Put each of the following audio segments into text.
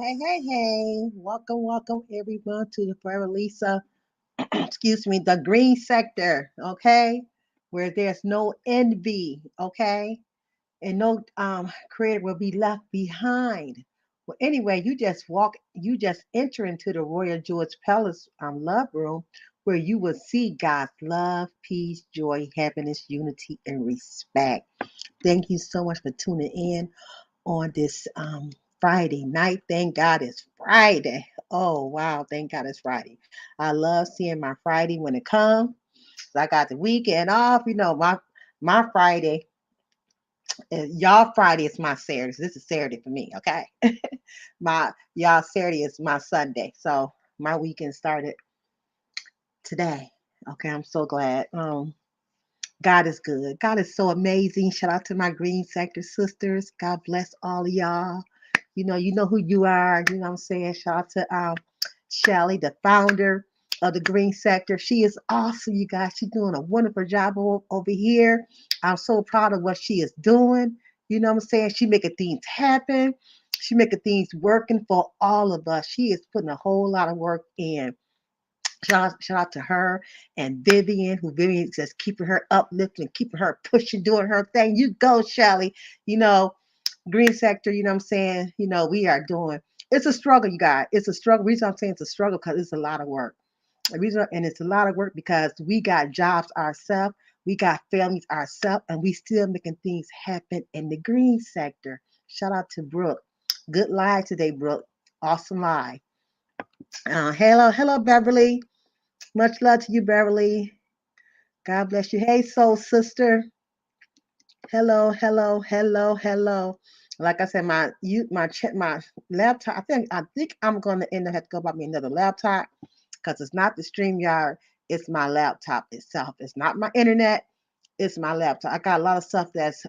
Hey. Welcome everyone to the Forever Lisa, excuse me, the green sector, okay? Where there's no envy, okay? And no creator will be left behind. Well, anyway, you just enter into the Royal George Palace love room where you will see God's love, peace, joy, happiness, unity, and respect. Thank you so much for tuning in on this Friday night. Thank God it's Friday. Oh wow, thank God it's Friday. I love seeing my Friday when it comes. I got the weekend off. You know, my Friday, y'all Friday is my Saturday. So this is Saturday for me, okay? My y'all Saturday is my Sunday. So my weekend started today. Okay, I'm so glad. God is good. God is so amazing. Shout out to my green sector sisters. God bless all of y'all. You know who you are. You know what I'm saying? Shout out to Shelly, the founder of the green sector. She is awesome, you guys. She's doing a wonderful job over here. I'm so proud of what she is doing. You know what I'm saying? She making things happen. She making things working for all of us. She is putting a whole lot of work in. Shout out to her and Vivian, who Vivian just keeping her uplifting, keeping her pushing, doing her thing. You go, Shelly. You know, green sector, you know what I'm saying? We are doing it's a struggle, you guys. It's a struggle. The reason I'm saying it's a struggle because it's a lot of work. And it's a lot of work because we got jobs ourselves, we got families ourselves, and we still making things happen in the green sector. Shout out to Brooke. Good live today, Brooke. Awesome live. Hello, Beverly. Much love to you, Beverly. God bless you. Hey, soul sister. Hello. Like I said, my laptop. I think I'm gonna end up have to go buy me another laptop because it's not the StreamYard. It's my laptop itself. It's not my internet. It's my laptop. I got a lot of stuff that's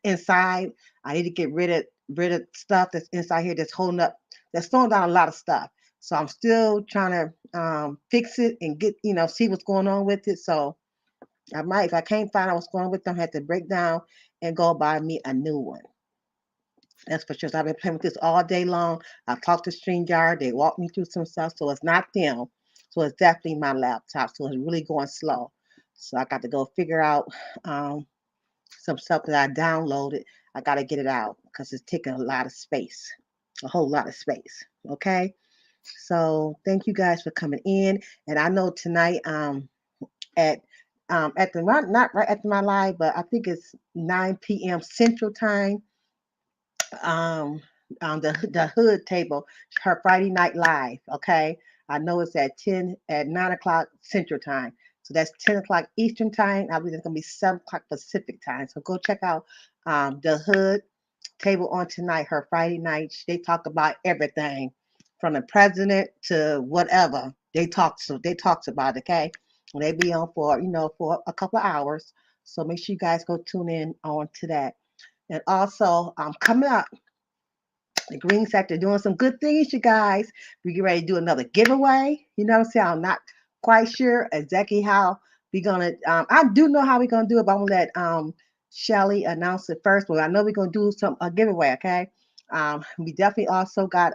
inside. I need to get rid of stuff that's inside here that's slowing down a lot of stuff. So I'm still trying to fix it and get see what's going on with it. So I might, if I can't find out what's going on with them, have to break down and go buy me a new one. That's for sure. So I've been playing with this all day long. I talked to StreamYard. They walked me through some stuff. So it's not them. So it's definitely my laptop. So it's really going slow. So I got to go figure out some stuff that I downloaded. I got to get it out because it's taking a lot of space, a whole lot of space. Okay. So thank you guys for coming in. And I know tonight at at the not right after my live, but I think it's 9 p.m. Central Time. Um, the Hood Table, her Friday Night Live. Okay, I know it's at 9 o'clock Central Time, so that's 10 o'clock Eastern Time. I believe it's gonna be 7 o'clock Pacific Time. So go check out the Hood Table on tonight. Her Friday night. They talk about everything from the president to whatever. They talks about it. Okay, and they be on for for a couple of hours. So make sure you guys go tune in on to that. And also, coming up, the green sector doing some good things, you guys. We get ready to do another giveaway. You know what I'm saying? I'm not quite sure exactly how we're gonna. I do know how we're gonna do it, but I'm gonna let Shelly announce it first. But I know we're gonna do a giveaway. Okay. We definitely also got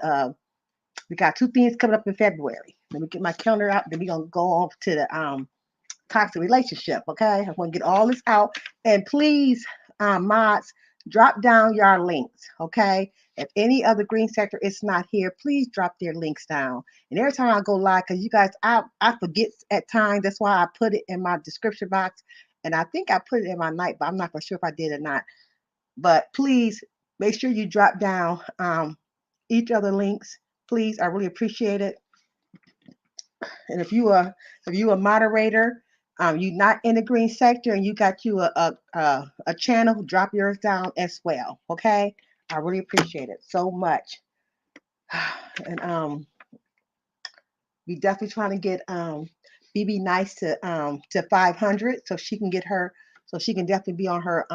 we got two things coming up in February. Let me get my calendar out. Then we're gonna go off to the toxic relationship. Okay, I want to get all this out, and please, mods, drop down your links. Okay, if any other green sector is not here, please drop their links down. And every time I go live, because you guys, I forget at times. That's why I put it in my description box, and I think I put it in my night, but I'm not for sure if I did or not. But please make sure you drop down each other links. Please, I really appreciate it. And if you a moderator, you not in the green sector and you got you a channel, drop yours down as well. Okay, I really appreciate it so much. And we definitely trying to get BB Nice to 500 so she can get her so she can definitely be on her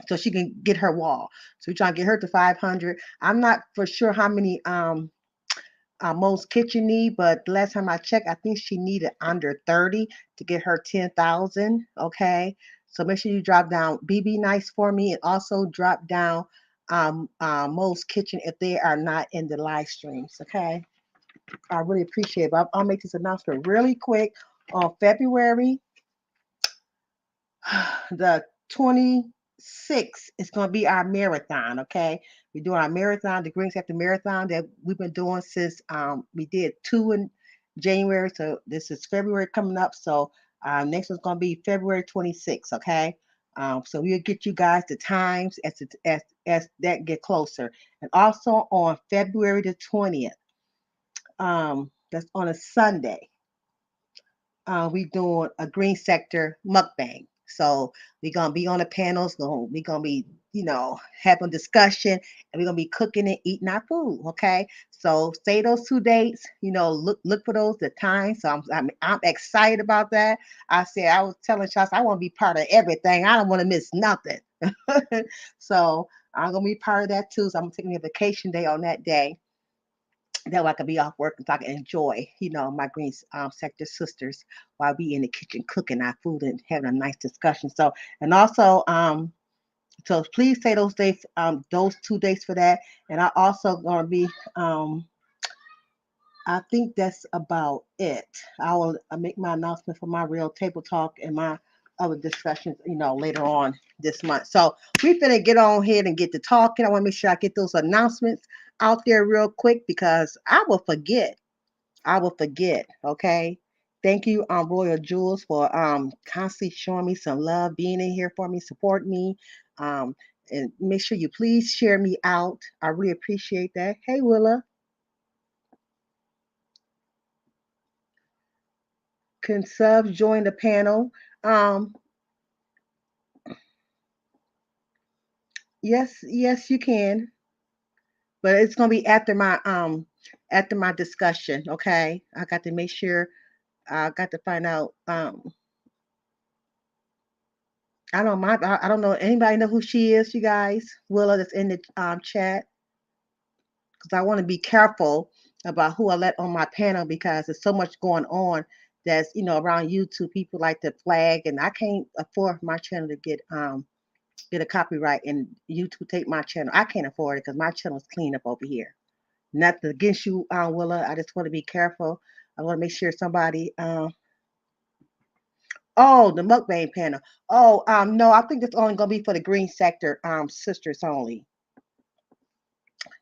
so she can get her wall. So we're trying to get her to 500. I'm not for sure how many most kitchen need, but last time I checked, I think she needed under 30 to get her 10,000. Okay, so make sure you drop down BB Nice for me, and also drop down most kitchen if they are not in the live streams. Okay, I really appreciate it. But I'll make this announcement really quick. On February the 26th is going to be our marathon. Okay, we're doing our marathon, the Green Sector Marathon that we've been doing since we did 2 in January. So this is February coming up. So next one's going to be February 26th. Okay. So we'll get you guys the times as that get closer. And also on February the 20th, that's on a Sunday, we doing a green sector mukbang. So we're gonna be on the panels. We're gonna be, having discussion, and we're gonna be cooking and eating our food. Okay. So say those 2 dates. Look for those the time. So I'm excited about that. I was telling Charles I want to be part of everything. I don't want to miss nothing. So I'm gonna be part of that too. So I'm taking a vacation day on that day, that way I can be off work and so I can enjoy, my green sector sisters while we in the kitchen cooking our food and having a nice discussion. So, and also, so please say those 2 days for that. And I also gonna be, I think that's about it. I will make my announcement for my real table talk and my other discussions, later on this month. So we finna get on here and get to talking. I want to make sure I get those announcements out there real quick because I will forget. I will forget. Okay. Thank you, Royal Jules, for constantly showing me some love, being in here for me, support me. Um, and make sure you please share me out. I really appreciate that. Hey, Willa, can subs join the panel? Um, yes, yes, you can, but it's gonna be after my discussion. Okay, I got to make sure. I got to find out. I don't know. Anybody know who she is? You guys, Willa, that's in the chat, because I want to be careful about who I let on my panel because there's so much going on that's around YouTube. People like to flag, and I can't afford my channel to get a copyright and YouTube take my channel. I can't afford it because my channel is clean up over here. Nothing against you, Willa. I just want to be careful. I want to make sure somebody. Oh, the mukbang panel. Oh, no, I think that's only gonna be for the green sector sisters only.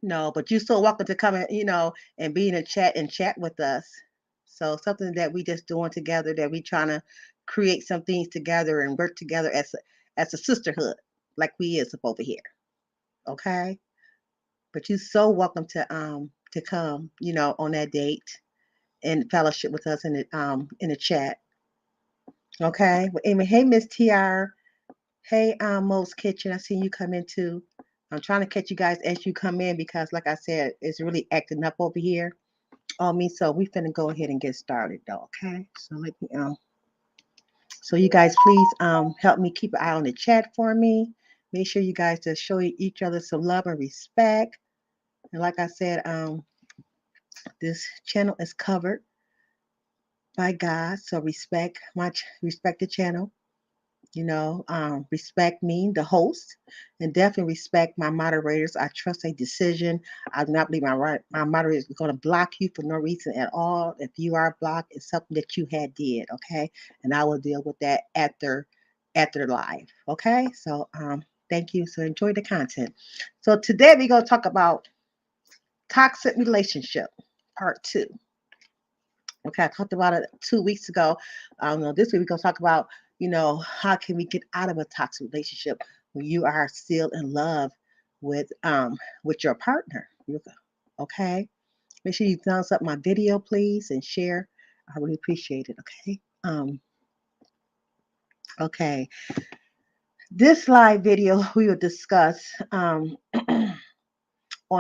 No, but you're so welcome to come and be in a chat and chat with us. So something that we just doing together, that we trying to create some things together and work together as a sisterhood, like we is up over here. Okay. But you're so welcome to come, on that date and fellowship with us in the chat. Okay. Well, anyway, hey Miss TR. Hey, Mo's Kitchen. I seen you come in too. I'm trying to catch you guys as you come in because, like I said, it's really acting up over here on me. So we finna go ahead and get started, though. Okay. So let me So you guys, please help me keep an eye on the chat for me. Make sure you guys just show each other some love and respect. And like I said, this channel is covered by God, so respect the channel. Respect me, the host, and definitely respect my moderators. I trust a decision. I do not believe my moderator is going to block you for no reason at all. If you are blocked, it's something that you had did, okay? And I will deal with that after live, okay? So thank you. So enjoy the content. So today we're gonna talk about toxic relationship, part two. Okay, I talked about it 2 weeks ago. This week we're gonna talk about, how can we get out of a toxic relationship when you are still in love with your partner. Okay, make sure you thumbs up my video, please, and share. I really appreciate it. Okay. Okay. This live video we will discuss on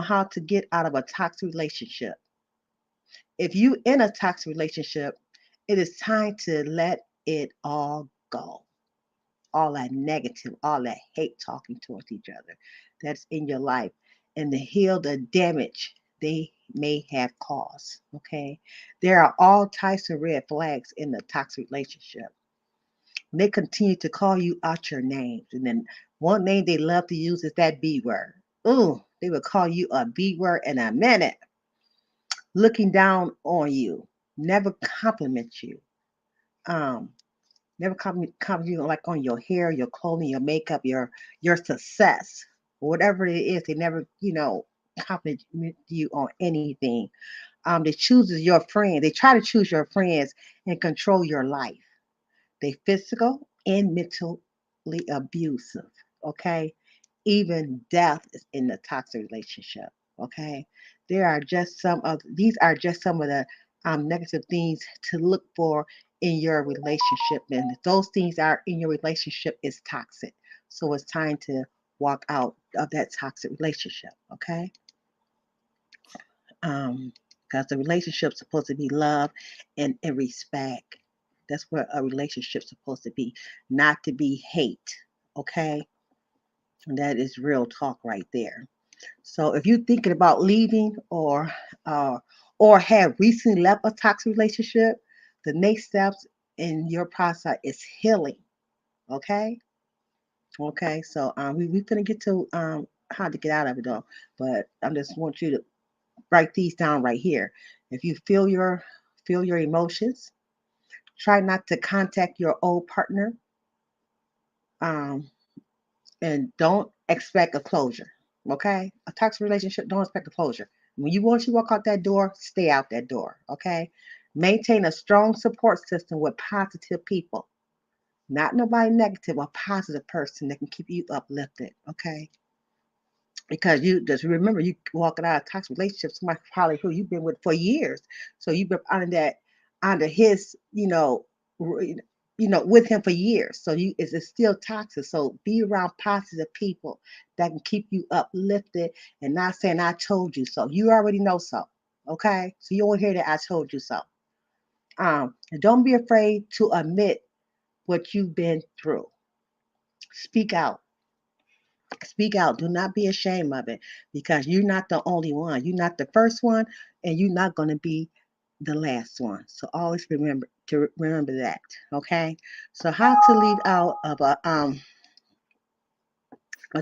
how to get out of a toxic relationship. If you in a toxic relationship, it is time to let it all go. All that negative, all that hate talking towards each other that's in your life, and to heal the damage they may have caused. Okay. There are all types of red flags in the toxic relationship. They continue to call you out your names. And then one name they love to use is that B word. Ooh, they will call you a B word in a minute, looking down on you, never compliment you. Um, Never compliment you like on your hair, your clothing, your makeup, your success, whatever it is. They never, compliment you on anything. They chooses your friend. They try to choose your friends and control your life. They physical and mentally abusive. Okay, even death is in the toxic relationship. Okay, there are just some of these are just some of the negative things to look for in your relationship, and if those things are in your relationship, is toxic. So it's time to walk out of that toxic relationship. Okay, because the relationship's supposed to be love and respect. That's what a relationship's supposed to be, not to be hate. Okay, and that is real talk right there. So if you're thinking about leaving uh, or have recently left a toxic relationship, the next steps in your process is healing. Okay. Okay. So we gonna get to how to get out of it though, but I just want you to write these down right here. If you feel your emotions, try not to contact your old partner, um, and don't expect a closure. Okay, a toxic relationship, don't expect a closure. When you once you walk out that door, stay out that door. Okay, maintain a strong support system with positive people, not nobody negative, a positive person that can keep you uplifted. Okay, because you just remember you walking out of a toxic relationship, somebody probably who you've been with for years, so you've been under his with him for years, so it's still toxic. So be around positive people that can keep you uplifted and not saying I told you so. You already know so. Okay, so you won't hear that I told you so. And don't be afraid to admit what you've been through. Speak out. Speak out. Do not be ashamed of it, because you're not the only one. You're not the first one, and you're not going to be the last one. So always remember that. Okay. So how to lead out of a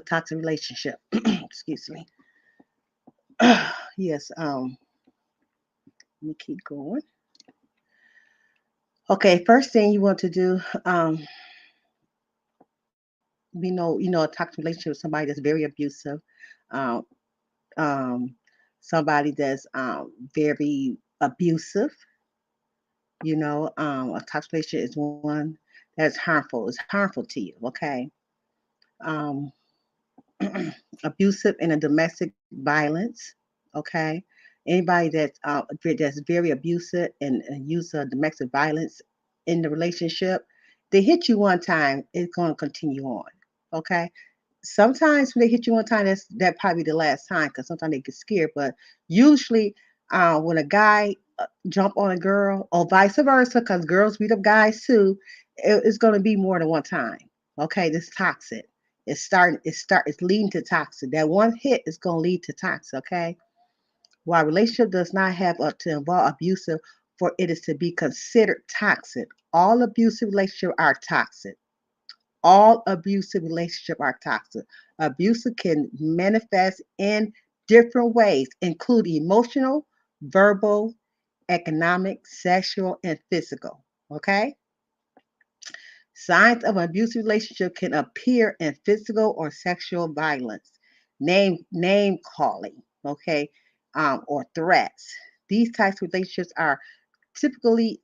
toxic relationship? Excuse me. Yes. Let me keep going. Okay. First thing you want to do, a toxic relationship with somebody that's very abusive. Um, um, Somebody that's very abusive. A toxic relationship is one that's harmful. It's harmful to you. Okay. Um, Abusive and a domestic violence. Okay. Anybody that's very abusive and use domestic violence in the relationship, they hit you one time, it's going to continue on. Okay. Sometimes when they hit you one time, that probably the last time, because sometimes they get scared. But usually, when a guy jump on a girl, or vice versa, because girls beat up guys too, it's going to be more than one time. Okay, this toxic. It's leading to toxic. That one hit is going to lead to toxic. Okay, while relationship does not have to involve abusive for it is to be considered toxic. All abusive relationships are toxic. All abusive relationships are toxic. Abuse can manifest in different ways, including emotional, verbal, economic, sexual, and physical. Okay? Signs of an abusive relationship can appear in physical or sexual violence, name calling, okay, or threats. These types of relationships are typically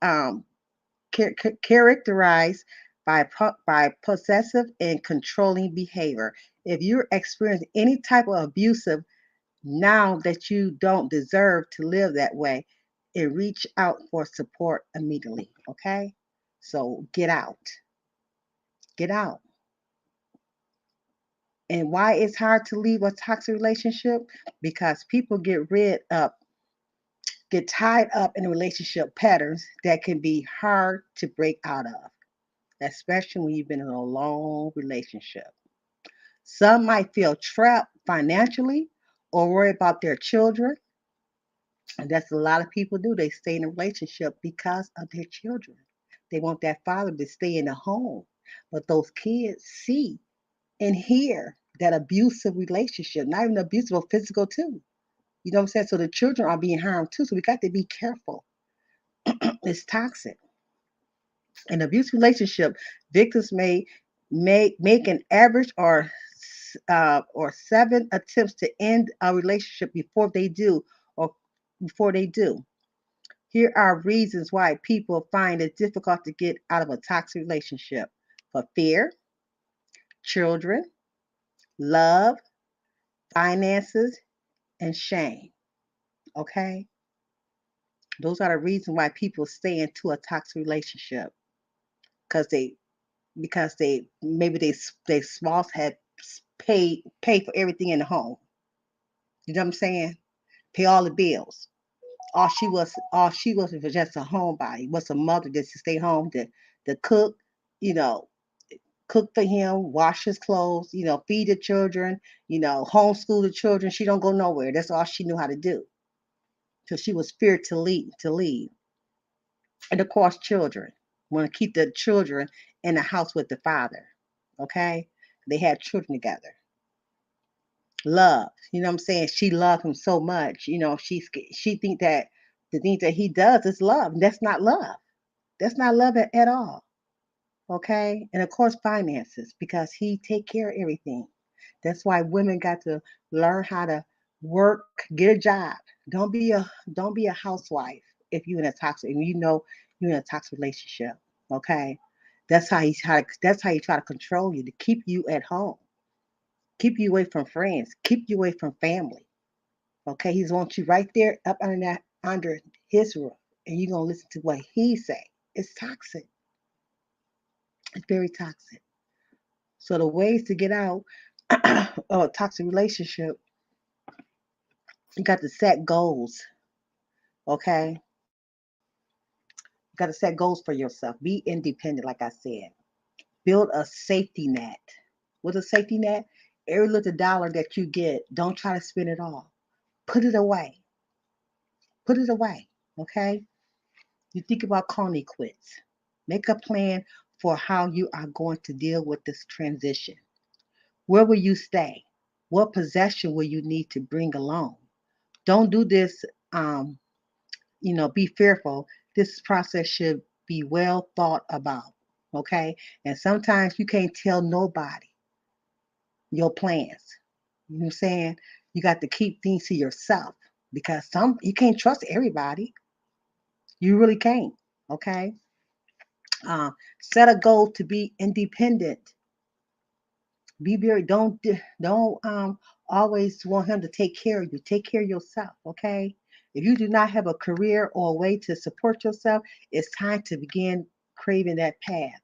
characterized by possessive and controlling behavior. If you're experiencing any type of abusive now that you don't deserve to live that way, and reach out for support immediately. Okay, so get out. And why it's hard to leave a toxic relationship? Because people get tied up in relationship patterns that can be hard to break out of, especially when you've been in a long relationship. Some might feel trapped financially or worry about their children. And that's a lot of people do. They stay in a relationship because of their children. They want that father to stay in the home. But those kids see and hear that abusive relationship, not even abusive, but physical too. You know what I'm saying? So the children are being harmed too. So we got to be careful. It's toxic. In abusive relationship, victims may make an average or 7 attempts to end a relationship or before they do. Here are reasons why people find it difficult to get out of a toxic relationship: for fear, children, love, finances, and shame. Okay? Those are the reasons why people stay into a toxic relationship because they maybe they spouse had pay for everything in the home. You know what I'm saying? Pay all the bills. All she was was just a homebody. Was a mother just to stay home to cook, you know, cook for him, wash his clothes, feed the children, homeschool the children. She don't go nowhere. That's all she knew how to do. So she was feared to leave. And of course, children. Want to keep the children in the house with the father. Okay? They had children together. Love. You know what I'm saying? She loved him so much. She think that the things that he does is love. That's not love. That's not love at all. Okay? And of course, finances, because he take care of everything. That's why women got to learn how to work, get a job. Don't be a housewife if you're in a toxic and you're in a toxic relationship. Okay? That's how he try to control you, to keep you at home, keep you away from friends, keep you away from family. Okay? He's want you right there up under his roof, and you're gonna listen to what he say. It's toxic. It's very toxic. So the ways to get out of a toxic relationship, you got to set goals. Okay? You got to set goals for yourself. Be independent, like I said. Build a safety net. What's a safety net? Every little dollar that you get, don't try to spend it all. Put it away. Put it away. Okay? You think about calling it quits. Make a plan for how you are going to deal with this transition. Where will you stay? What possession will you need to bring along? Don't do this, um, be fearful. This process should be well thought about. Okay? And sometimes you can't tell nobody your plans. You know what I'm saying? You got to keep things to yourself because you can't trust everybody. You really can't. Okay? Uh, Set a goal to be independent. Be very don't always want him to take care of you. Take care of yourself, okay? If you do not have a career or a way to support yourself, it's time to begin craving that path.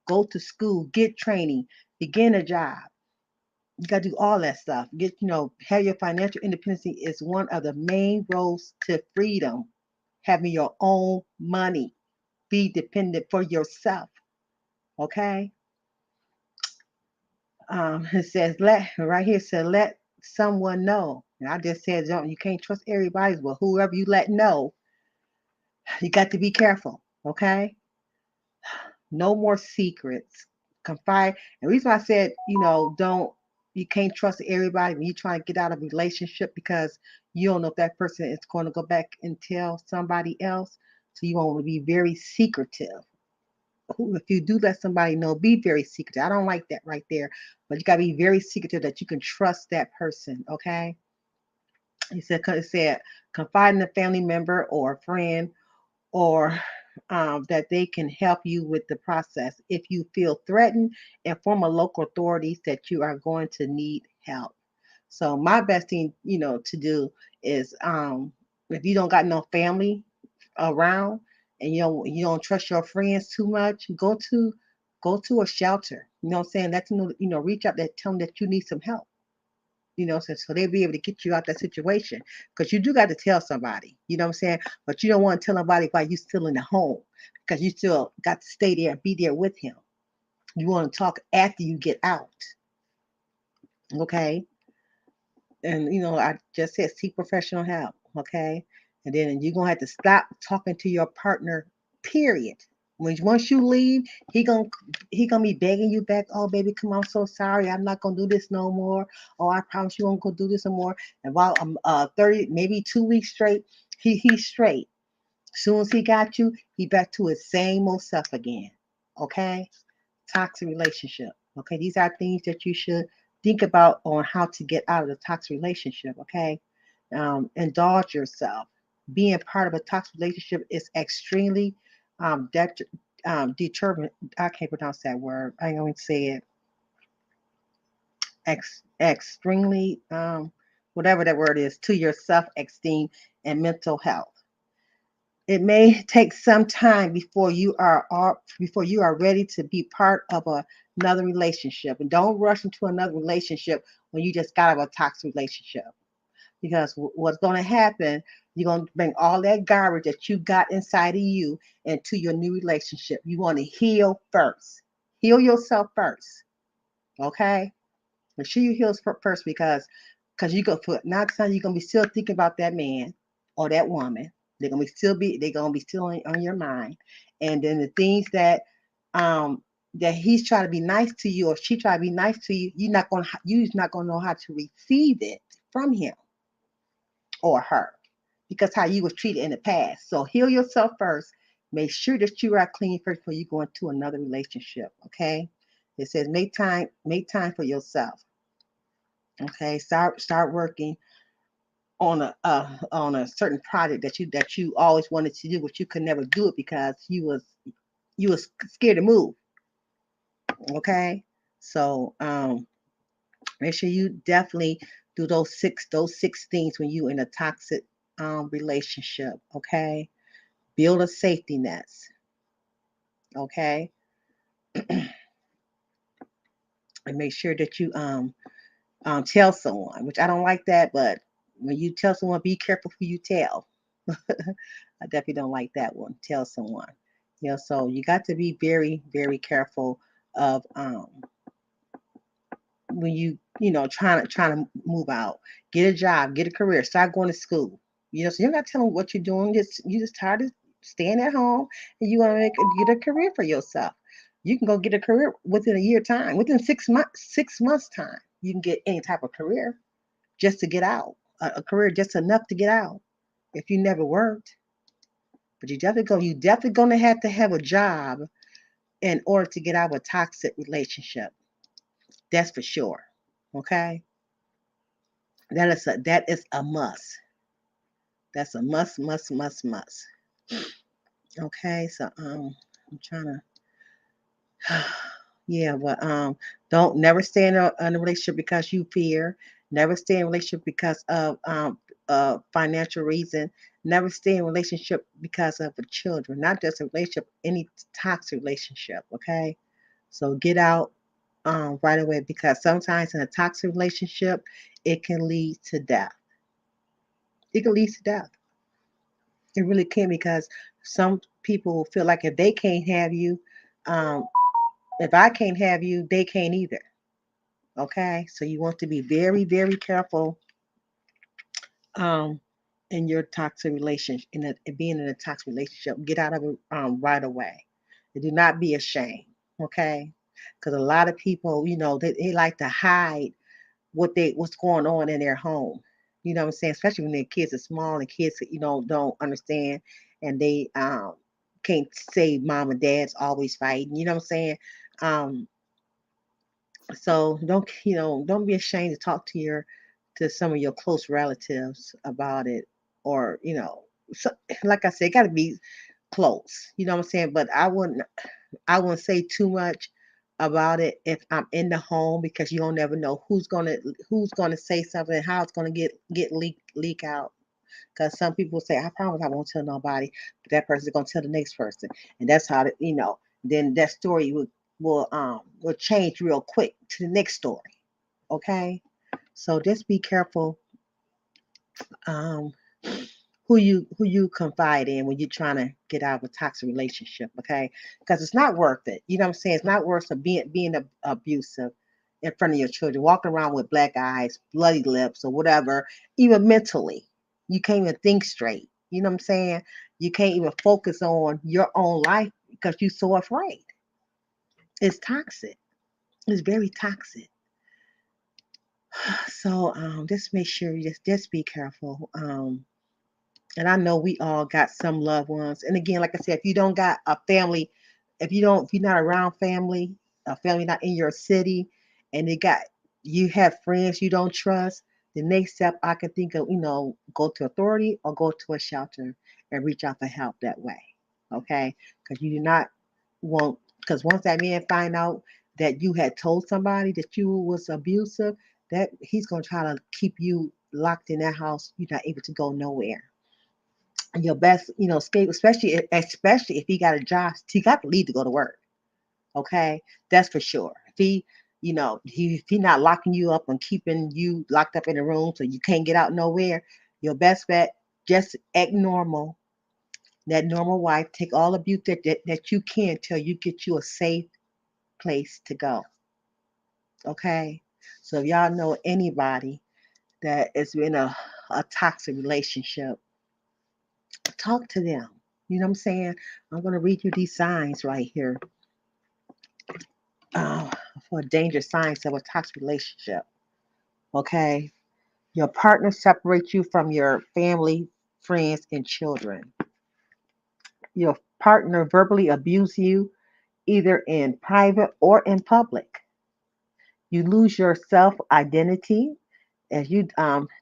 Go to school, get training, begin a job. You got to do all that stuff. Have your financial independence is one of the main roads to freedom. Having your own money, be dependent for yourself. Okay. It says let right here said let someone know. And I just said don't you can't trust everybody, but whoever you let know, you got to be careful. Okay. No more secrets. confide. And the reason why I said, don't, you can't trust everybody when you try to get out of a relationship, because you don't know if that person is going to go back and tell somebody else. So you want to be very secretive. If you do let somebody know, be very secretive. I don't like that right there, but you got to be very secretive that you can trust that person. Okay. It said confide in a family member or a friend, or that they can help you with the process. If you feel threatened, inform a local authorities that you are going to need help. So my best thing, to do is, if you don't got no family around, and you don't trust your friends too much, go to a shelter. You know what I'm saying? Let them know, reach out there, tell them that you need some help. So they'll be able to get you out that situation, because you do got to tell somebody. You know what I'm saying? But you don't want to tell nobody while you're still in the home, because you still got to stay there and be there with him. You want to talk after you get out. Okay. And I just said seek professional help. Okay. And then you're gonna have to stop talking to your partner, period. Once you leave, he gonna be begging you back. Oh baby, come on, I'm so sorry, I'm not gonna do this no more. Oh, I promise you won't go do this no more. And while I'm 30, maybe 2 weeks straight, he's straight. As soon as he got you, he back to his same old self again. Okay. Toxic relationship. Okay, these are things that you should think about on how to get out of the toxic relationship. Okay, indulge yourself. Being part of a toxic relationship is extremely determined. I can't pronounce that word. I ain't going to say it. Extremely, whatever that word is, to your self esteem and mental health. It may take some time before you are ready to be part of another relationship. And don't rush into another relationship when you just got out of a toxic relationship. Because what's going to happen, you're going to bring all that garbage that you got inside of you into your new relationship. You want to heal first. Heal yourself first. Okay? Make sure you heal first, because you go for not time you're gonna be still thinking about that man or that woman. They're gonna be still on your mind. And then the things that he's trying to be nice to you, or she try to be nice to you, you're not gonna know how to receive it from him or her, because how you was treated in the past. So heal yourself first. Make sure that you are clean first before you go into another relationship. Okay. It says make time for yourself. Okay, start working on a certain project that you always wanted to do, but you could never do it because you was scared to move. Okay, so make sure you definitely do those six things when you in a toxic relationship. Okay, build a safety net. Okay, and make sure that you tell someone, which I don't like that, but when you tell someone, be careful who you tell. I definitely don't like that one. Tell someone. So you got to be very, very careful of when trying to move out, get a job, get a career, start going to school. So you're not telling what you're doing. You just tired of staying at home, and you want to get a career for yourself. You can go get a career within a year time, within 6 months time. You can get any type of career just to get out, a career just enough to get out. If you never worked, but you definitely gonna have to have a job in order to get out of a toxic relationship. That's for sure. Okay, that is a must. That's a must, must, must, must. Okay, so I'm trying to. Yeah, but don't never stay in a relationship because you fear. Never stay in a relationship because of financial reason. Never stay in a relationship because of the children. Not just a relationship, any toxic relationship. Okay, so get out right away, because sometimes in a toxic relationship, it can lead to death. It can lead to death. It really can, because some people feel like if they can't have you, um, if I can't have you, they can't either. Okay, so you want to be very, very careful um, in your toxic relationship, being in a toxic relationship. Get out of it right away. And do not be ashamed. Okay, because a lot of people, they like to hide what's going on in their home. You know what I'm saying? Especially when their kids are small and kids, don't understand, and they can't say mom and dad's always fighting. You know what I'm saying? Um, so don't be ashamed to talk to some of your close relatives about it, or so, like I said, it got to be close. You know what I'm saying? But I wouldn't say too much about it if I'm in the home, because you don't never know who's gonna say something, how it's gonna get leak out. Because some people say, "I promise I won't tell nobody," but that person's gonna tell the next person, and that's how then that story will change real quick to the next story. Okay, so just be careful. Um, who you confide in when you're trying to get out of a toxic relationship, okay? Because it's not worth it. You know what I'm saying? It's not worth it being abusive in front of your children, walking around with black eyes, bloody lips, or whatever. Even mentally, you can't even think straight. You know what I'm saying? You can't even focus on your own life because you're so afraid. It's toxic. It's very toxic. So just make sure you just be careful. And I know we all got some loved ones. And again, like I said, if you don't got a family, if you're not around family, a family not in your city, and you have friends you don't trust, the next step I can think of, go to authority or go to a shelter and reach out for help that way. Okay? Because you do not want, because once that man find out that you had told somebody that you was abusive, that he's gonna try to keep you locked in that house. You're not able to go nowhere. Your best, escape, especially if he got a job, he got to leave to go to work. Okay, that's for sure. If he not locking you up and keeping you locked up in a room so you can't get out nowhere, your best bet, just act normal. That normal wife, take all abuse that you can till you get you a safe place to go. Okay, so if y'all know anybody that is in a toxic relationship, talk to them. You know what I'm saying? I'm going to read you these signs right here, uh, for dangerous signs of a toxic relationship. Okay. Your partner separates you from your family, friends, and children. Your partner verbally abuses you either in private or in public. You lose your self identity as you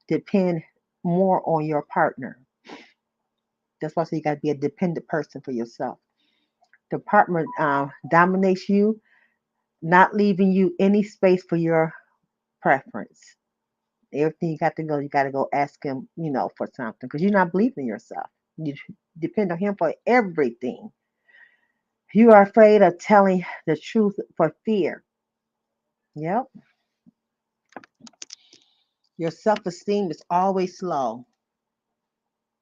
depend more on your partner. That's why I say you got to be a dependent person for yourself. The partner dominates you, not leaving you any space for your preference. Everything you got to go ask him, for something because you're not believing in yourself. You depend on him for everything. You are afraid of telling the truth for fear. Yep. Your self esteem is always low.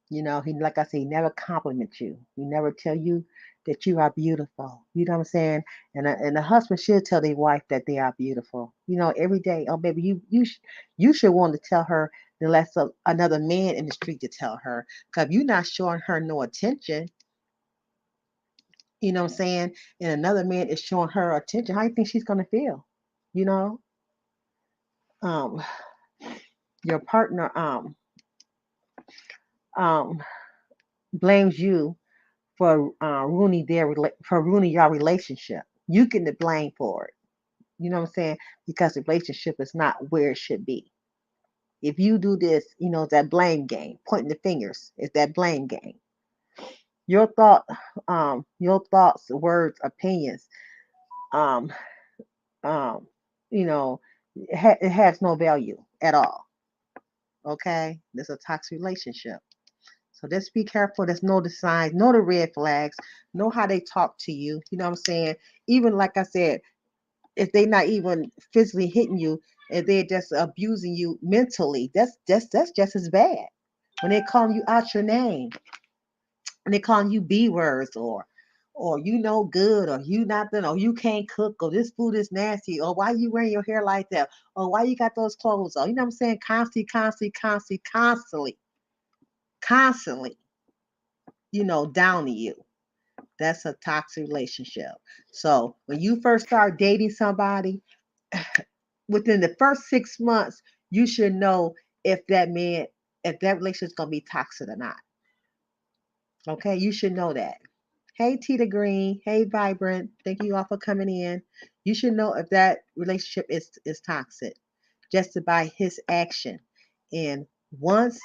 He, like I said, he never compliments you. He never tell you that you are beautiful. You know what I'm saying? And the husband should tell their wife that they are beautiful. Every day. Oh, baby, you should want to tell her unless another man in the street to tell her. Because if you're not showing her no attention, you know what I'm saying? And another man is showing her attention. How do you think she's gonna feel? You know, um, your partner um blames you for ruining your relationship. You get the blame for it. You know what I'm saying? Because the relationship is not where it should be. If you do this, that blame game, pointing the fingers, it's that blame game. Your your thoughts, words, opinions, um, um, you know, it has no value at all. Okay, this is a toxic relationship. So just be careful. Just know the signs, know the red flags, know how they talk to you. You know what I'm saying? Even like I said, if they're not even physically hitting you, if they're just abusing you mentally, that's just as bad. When they're calling you out your name, when they're calling you B words, or you no good, or you nothing, or you can't cook, or this food is nasty, or why you wearing your hair like that, or why you got those clothes on. You know what I'm saying? Constantly, constantly, constantly, constantly, constantly, down to you. That's a toxic relationship. So when you first start dating somebody, within the first 6 months, you should know if that man, if that relationship is gonna be toxic or not. Okay, you should know that. Hey Tita Green, hey Vibrant, thank you all for coming in. You should know if that relationship is toxic just by his action. And once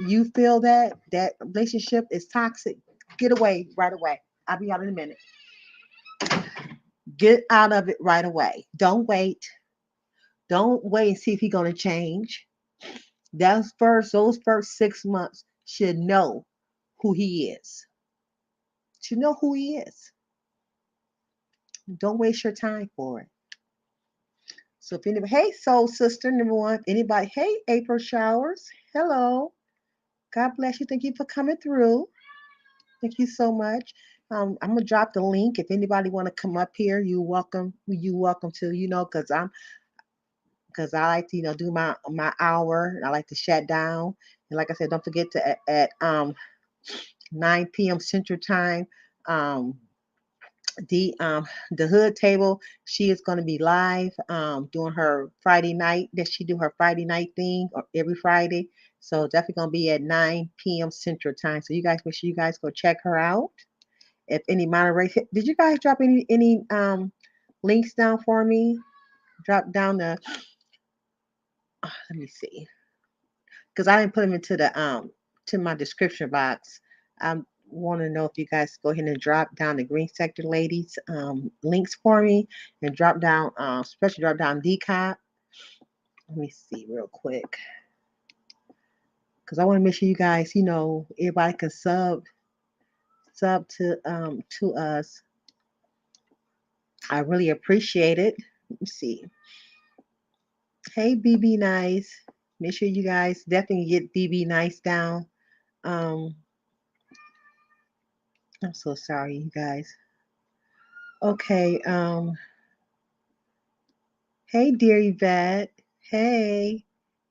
you feel that that relationship is toxic, get away right away. I'll be out in a minute. Get out of it right away. Don't wait. Don't wait and see if he's gonna change. Those first 6 months should know who he is. Should know who he is. Don't waste your time for it. So if anybody, hey soul sister number one, anybody, hey April Showers, hello. God bless you. Thank you for coming through. Thank you so much. I'm gonna drop the link. If anybody want to come up here, you welcome. You welcome to. Because I like to do my hour. I like to shut down. And like I said, don't forget to at 9 p.m. Central Time. Um, the Hood Table. She is going to be live doing her Friday night. That she do her Friday night thing every Friday. So definitely going to be at 9 p.m. Central Time. So you guys make sure you guys go check her out. If any moderation, did you guys drop any links down for me? Drop down the. Let me see, because I didn't put them into the to my description box. I want to know if you guys go ahead and drop down the green sector ladies links for me, and drop down especially drop down decop. Let me see real quick, because I want to make sure you guys everybody can sub to us. I really appreciate it. Let me see. Hey BB Nice, make sure you guys definitely get BB Nice down. um I'm so sorry, you guys. Okay. Hey, dear Yvette. Hey.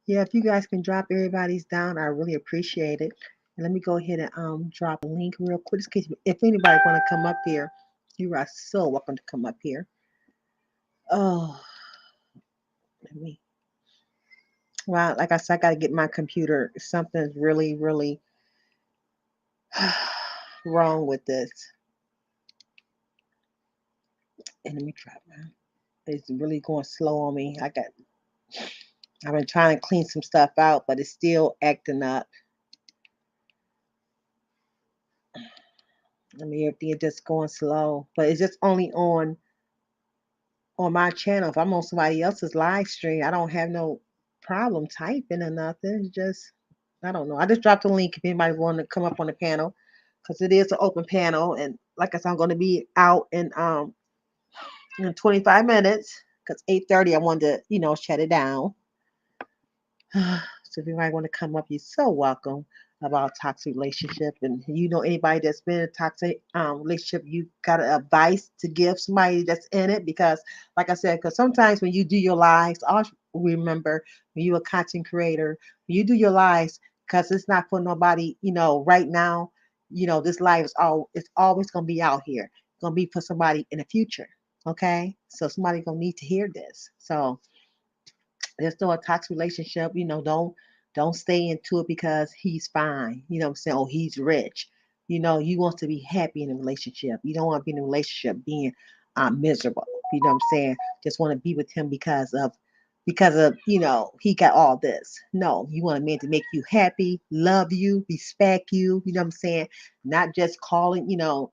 Yeah, if you guys can drop everybody's down, I really appreciate it. And let me go ahead and drop a link real quick. Just in case if anybody want to come up here, you are so welcome to come up here. Oh, let me. Wow, like I said, I got to get my computer. Something's really, really wrong with this. And let me try, man. It's really going slow on me. I've been trying to clean some stuff out, but it's still acting up. I mean, everything is just going slow, but it's just only on my channel. If I'm on somebody else's live stream, I don't have no problem typing or nothing. It's just I don't know. I just dropped a link if anybody want to come up on the panel, because it is an open panel, and like I said, I'm going to be out in 25 minutes because 8:30 I wanted to shut it down. So if anybody want to come up, you're so welcome about toxic relationship. And anybody that's been in a toxic relationship, you got advice to give somebody that's in it. Because like I said, because sometimes when you do your lives, I remember when you're a content creator, when you do your lives, because it's not for nobody, right now, this life it's always gonna be out here. It's gonna be for somebody in the future. Okay. So somebody gonna need to hear this. So there's still a toxic relationship. Don't stay into it because he's fine. You know what I'm saying? Oh, he's rich. You want to be happy in a relationship. You don't want to be in a relationship being miserable. You know what I'm saying? Just want to be with him because of he got all this. No, you want a man to make you happy, love you, respect you. You know what I'm saying? Not just calling you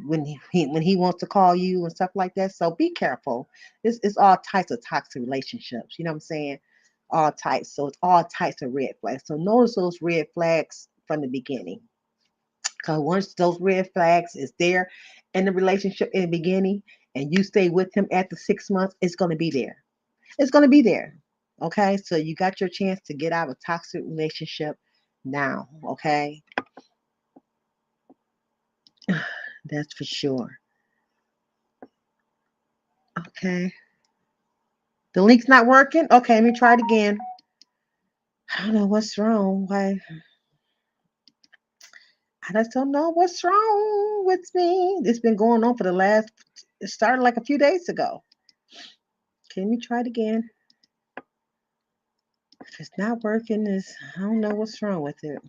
when he wants to call you and stuff like that. So be careful. It's all types of toxic relationships. You know what I'm saying? All types. So it's all types of red flags. So notice those red flags from the beginning. Because once those red flags is there in the relationship in the beginning, and you stay with him after 6 months, it's going to be there. It's going to be there. Okay. So you got your chance to get out of a toxic relationship now. Okay. That's for sure. Okay. The link's not working? Okay, let me try it again. I don't know what's wrong. Why? I just don't know what's wrong with me. It's been going on for the last. It started like a few days ago. Can we try it again? If it's not working, is I don't know what's wrong with it.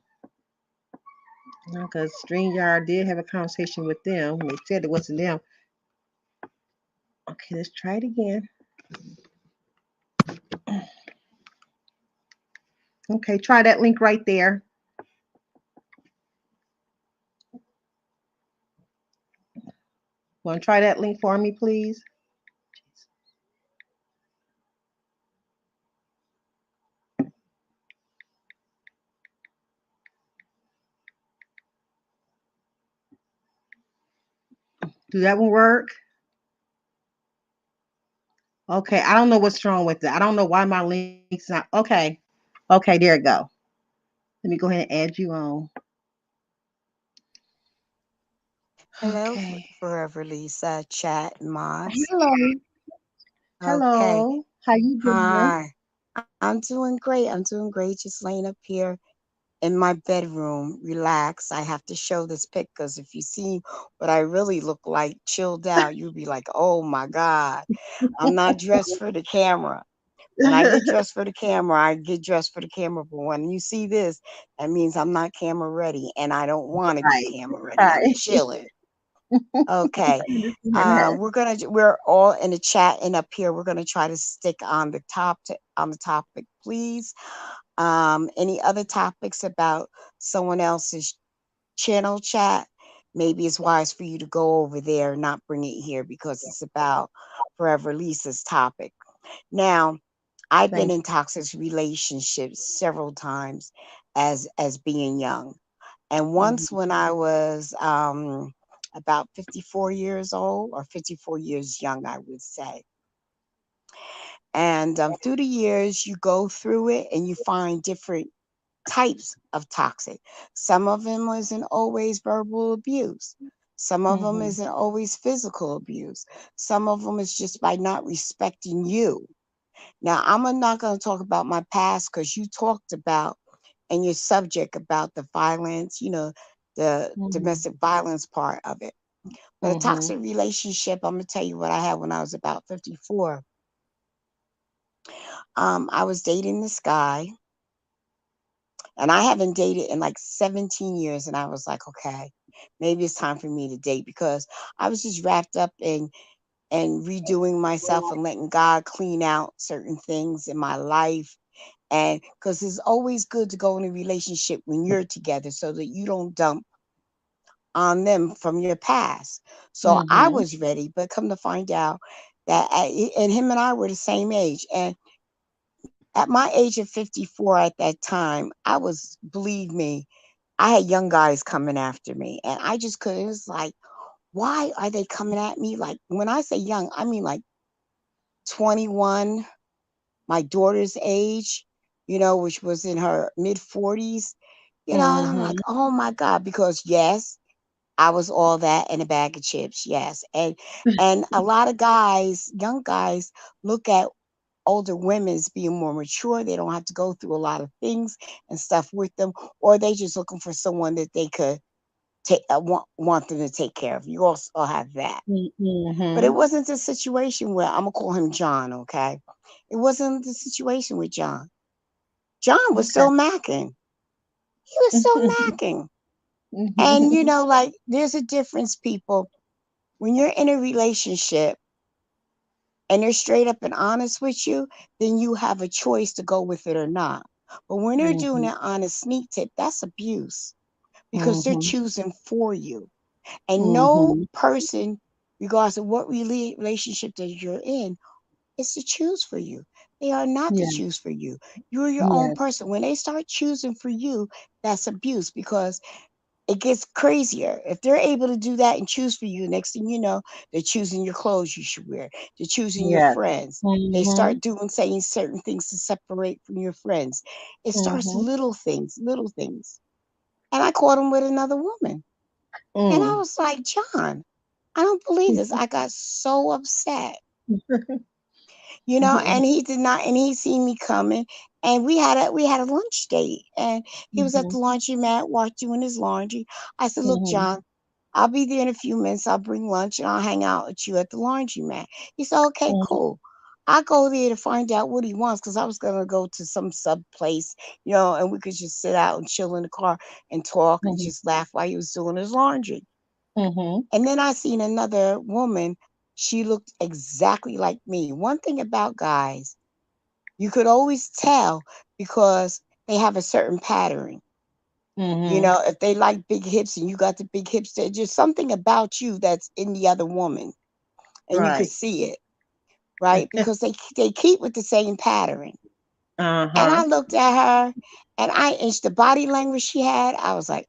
Because StreamYard did have a conversation with them. They said it wasn't them. Okay, let's try it again. Okay, try that link right there. Want to try that link for me, please? Do that one work? Okay, I don't know what's wrong with it. I don't know why my link's not. Okay, okay, there it go. Let me go ahead and add you on. Hello, Okay. Forever Lisa, chat mods. Hello. Okay. Hello. How you doing? Hi. I'm doing great. I'm doing great. Just laying up here in my bedroom, relax. I have to show this pic because if you see what I really look like, chilled out, you'll be like, oh my God, I'm not dressed for the camera. When I get dressed for the camera, I get dressed for the camera. But when you see this, that means I'm not camera ready and I don't want to be Right. camera ready. I'm Right. chilling. Okay. Understand that. We're all in the chat and up here. We're gonna try to stick on the on the topic, please. Any other topics about someone else's channel chat? Maybe it's wise for you to go over there, not bring it here because it's about Forever Lisa's topic. Now, I've been Thank in toxic relationships several times as being young. And you. once when I was about 54 years old or 54 years young, I would say. And through the years, you go through it and you find different types of toxic. Some of them isn't always verbal abuse. Some of them Mhm. isn't always physical abuse. Some of them is just by not respecting you. Now, I'm not going to talk about my past because you talked about and your subject about the violence, the Mhm. domestic violence part of it. But a Mhm. toxic relationship, I'm going to tell you what I had when I was about 54. I was dating this guy, and I haven't dated in like 17 years. And I was like, okay, maybe it's time for me to date because I was just wrapped up in and redoing myself and letting God clean out certain things in my life. And because it's always good to go in a relationship when you're together so that you don't dump on them from your past. So I Mhm. was ready, but come to find out that and him and I were the same age. And at my age of 54 at that time, I was, believe me, I had young guys coming after me. And I just couldn't, it was like, why are they coming at me? Like, when I say young, I mean like 21, my daughter's age, which was in her mid 40s, and I'm like, Mhm. oh my God, because yes, I was all that and a bag of chips, yes. And a lot of guys, young guys, look at older women as being more mature. They don't have to go through a lot of things and stuff with them, or they just looking for someone that they could take want them to take care of. You also have that. But it Mhm. wasn't the situation where I'm gonna call him John, okay? It wasn't the situation with John. John was Okay. still macking. He was still macking. And like there's a difference, people. When you're in a relationship and they're straight up and honest with you, then you have a choice to go with it or not. But when they're doing Mhm. it on a sneak tip, that's abuse because they're Mhm. choosing for you. And no Mhm. person, regardless of what relationship that you're in, is to choose for you. They are not to Yeah. choose for you. You're your own Yeah. person. When they start choosing for you, that's abuse because it gets crazier. If they're able to do that and choose for you, next thing you know, they're choosing your clothes you should wear. They're choosing your Yeah. friends. They Mhm. start doing saying certain things to separate from your friends. It starts Mhm. little things, little things. And I caught him with another woman. And I Mm. was like, John, I don't believe this. I got so upset. Mhm. and he did not, and he seen me coming, and we had a lunch date, and he was at the Mhm. laundromat doing his laundry. I said, "Look, Mhm. John, I'll be there in a few minutes. I'll bring lunch and I'll hang out with you at the laundromat." He said, "Okay, Mhm. cool." I go there to find out what he wants because I was gonna go to some sub place, and we could just sit out and chill in the car and talk and Mhm. just laugh while he was doing his laundry. Mhm. And then I seen another woman. She looked exactly like me. One thing about guys, you could always tell because they have a certain pattern. Mhm. If they like big hips and you got the big hips, there's just something about you that's in the other woman, and you could Right. see it, right? Because they keep with the same pattern. And Uh-huh. I looked at her, and the body language she had, I was like,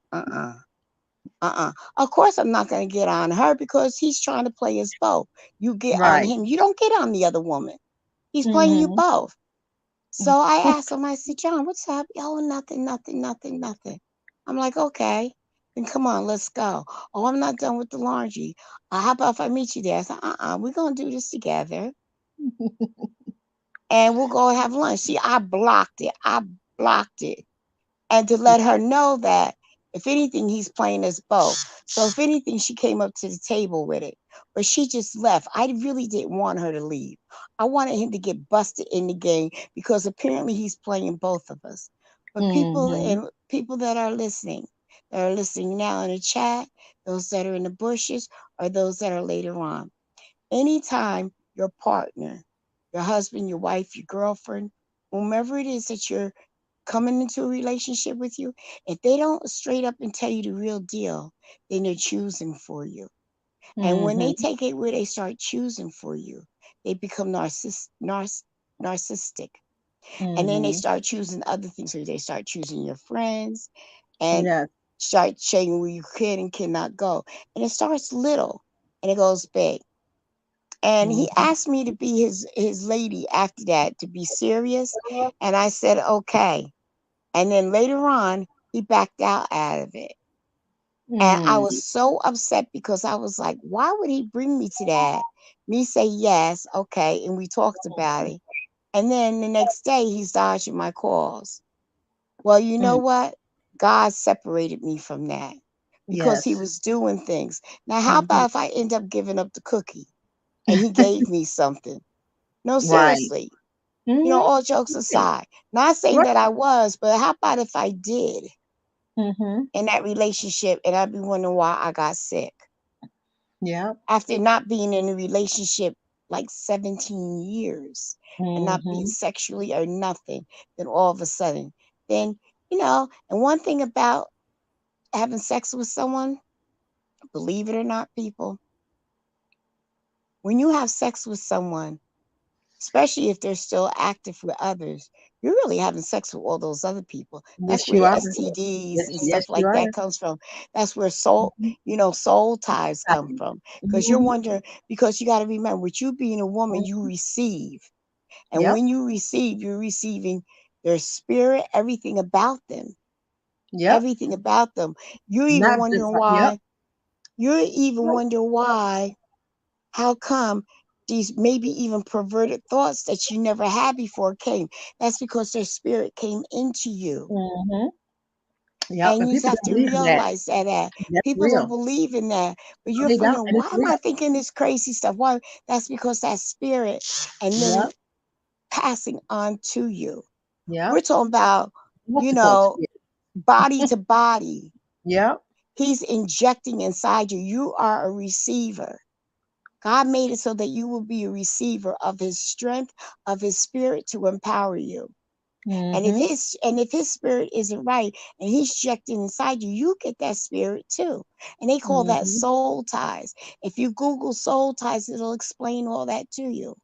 Of course, I'm not going to get on her because he's trying to play us both. You get on Right. him, you don't get on the other woman. He's playing you Mhm. both. So I asked him, I said, John, what's up? Oh, nothing, nothing, nothing, nothing. I'm like, okay, then come on, let's go. Oh, I'm not done with the laundry. How about if I meet you there? I said, we're going to do this together and we'll go have lunch. See, I blocked it. I blocked it. And to let her know that if anything, he's playing us both. So if anything, she came up to the table with it, but she just left. I really didn't want her to leave. I wanted him to get busted in the game because apparently he's playing both of us. But Mhm. people that are listening now in the chat, those that are in the bushes, or those that are later on. Anytime your partner, your husband, your wife, your girlfriend, whomever it is that you're coming into a relationship with you, if they don't straight up and tell you the real deal, then they're choosing for you. And when they Mhm. take it where they start choosing for you, they become narcissistic. And then they Mhm. start choosing other things. So they start choosing your friends and Yes. start showing where you can and cannot go. And it starts little and it goes big. And he Mhm. asked me to be his lady after that, to be serious. And I said, okay. And then later on, he backed out of it. And I Mm. was so upset because I was like, why would he bring me to that? Me say yes, okay, and we talked about it. And then the next day he's dodging my calls. Well, you know Mm. what? God separated me from that because he Yes. was doing things. Now, how Mhm. about if I end up giving up the cookie and he gave me something? No, Right. seriously. Mhm. All jokes aside. Not saying Right. that I was, but how about if I did? Mhm. In that relationship and I'd be wondering why I got sick Yep. after not being in a relationship like 17 years and not being Mhm. sexually or nothing. Then all of a sudden, then, and one thing about having sex with someone, believe it or not, people, when you have sex with someone, especially if they're still active with others, you're really having sex with all those other people. That's Yes, where you the are. STDs Yes, and yes, stuff you like are. that comes from. That's where Mhm. soul ties come from. Because you're Mhm. wondering, because you got to remember, with you being a woman, you receive. And Yep. when you receive, you're receiving their spirit, everything about them. Yep. Everything about them. You're even Not just wondering yep. why. You're even wondering why how come these maybe even perverted thoughts that you never had before came? That's because their spirit came into you. Mhm. Yep. And And you just people have don't to believe in that. realize that That's people don't real. believe in that. But No, you're they don't, wondering, and it's why am I real. thinking this crazy stuff? Why? That's because that spirit and then Yep. passing on to you. We're Yep. talking about, you Multiple know, experience. body to body. Yep. He's injecting inside you. You are a receiver. God made it so that you will be a receiver of his strength, of his spirit to empower you. And if Mhm. his spirit isn't right and he's injecting inside you, you get that spirit too. And they call that Mhm. soul ties. If you Google soul ties, it'll explain all that to you.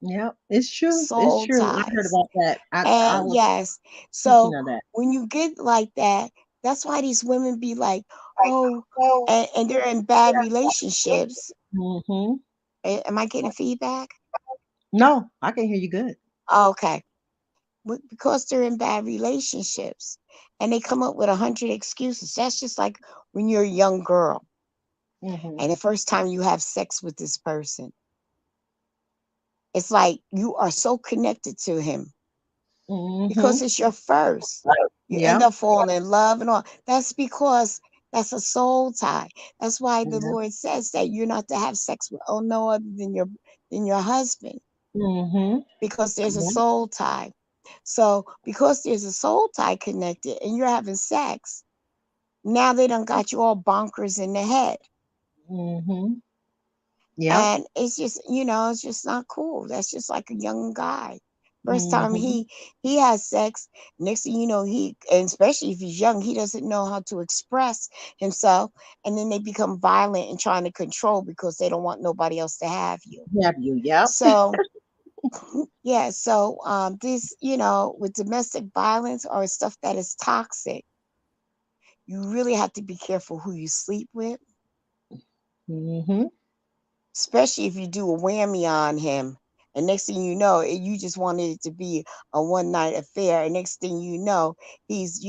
Yep. It's true. It's Soul true. I heard ties. about that. I And was yes, teaching so on that. when you get like that, that's why these women be like, oh, and they're in bad relationships. Mhm. Am I getting feedback? No, I can hear you good. Okay. Because they're in bad relationships and they come up with 100 excuses. That's just like when you're a young girl Mhm. and the first time you have sex with this person It's like you are so connected to him Mm-hmm. because it's your first. You end Yep. up falling in love and all. That's because that's a soul tie. That's why the Yep. Lord says that you're not to have sex with no other than your husband, Mm-hmm. because there's a Yep. soul tie. So because there's a soul tie connected and you're having sex, now they done got you all bonkers in the head. Mm-hmm. Yep. And it's just, it's just not cool. That's just like a young guy. First time Mm-hmm. he has sex, next thing you know, and especially if he's young, he doesn't know how to express himself, and then they become violent and trying to control because they don't want nobody else to have you. Have you? Yep. So yeah, so this, with domestic violence or stuff that is toxic, you really have to be careful who you sleep with, Mm-hmm. especially if you do a whammy on him. And next thing you know, you just wanted it to be a one night affair. And next thing you know, he's,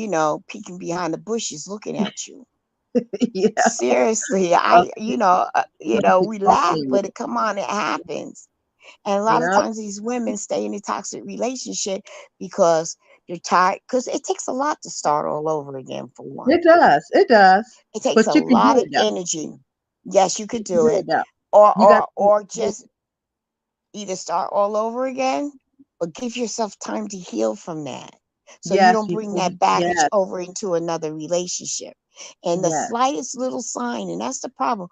peeking behind the bushes looking at you. Yeah. Seriously, Okay. we laugh, Stalking but you. come on, it happens. And a lot of Yep. times these women stay in a toxic relationship because they're tired. Because it takes a lot to start all over again, for one. It does. It does. It takes But a you can lot do of it though. energy. Yes, you You could can do do it. it though. Or You got or to or just just either start all over again or give yourself time to heal from that. So you yes, don't bring that baggage yes, over into another relationship. And the yes. slightest little sign, and that's the problem.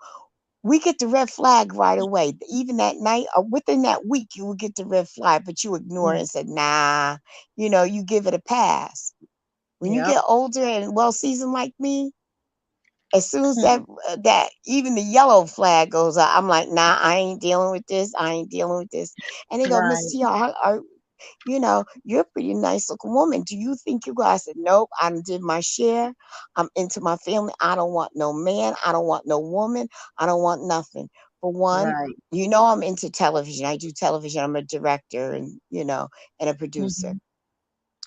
We get the red flag right away. Even that night or within that week, you will get the red flag, but you ignore it Mm, and say, nah, you give it a pass. When you yep. get older and well seasoned like me, as soon as Hmm. that even the yellow flag goes up, I'm like, nah, I ain't dealing with this. I ain't dealing with this. And they go, Miss Right. T, you're a pretty nice looking woman. Do you think you guys said, nope, I done did my share. I'm into my family. I don't want no man. I don't want no woman. I don't want nothing. For one, Right. I'm into television. I do television. I'm a director and a producer. Hmm.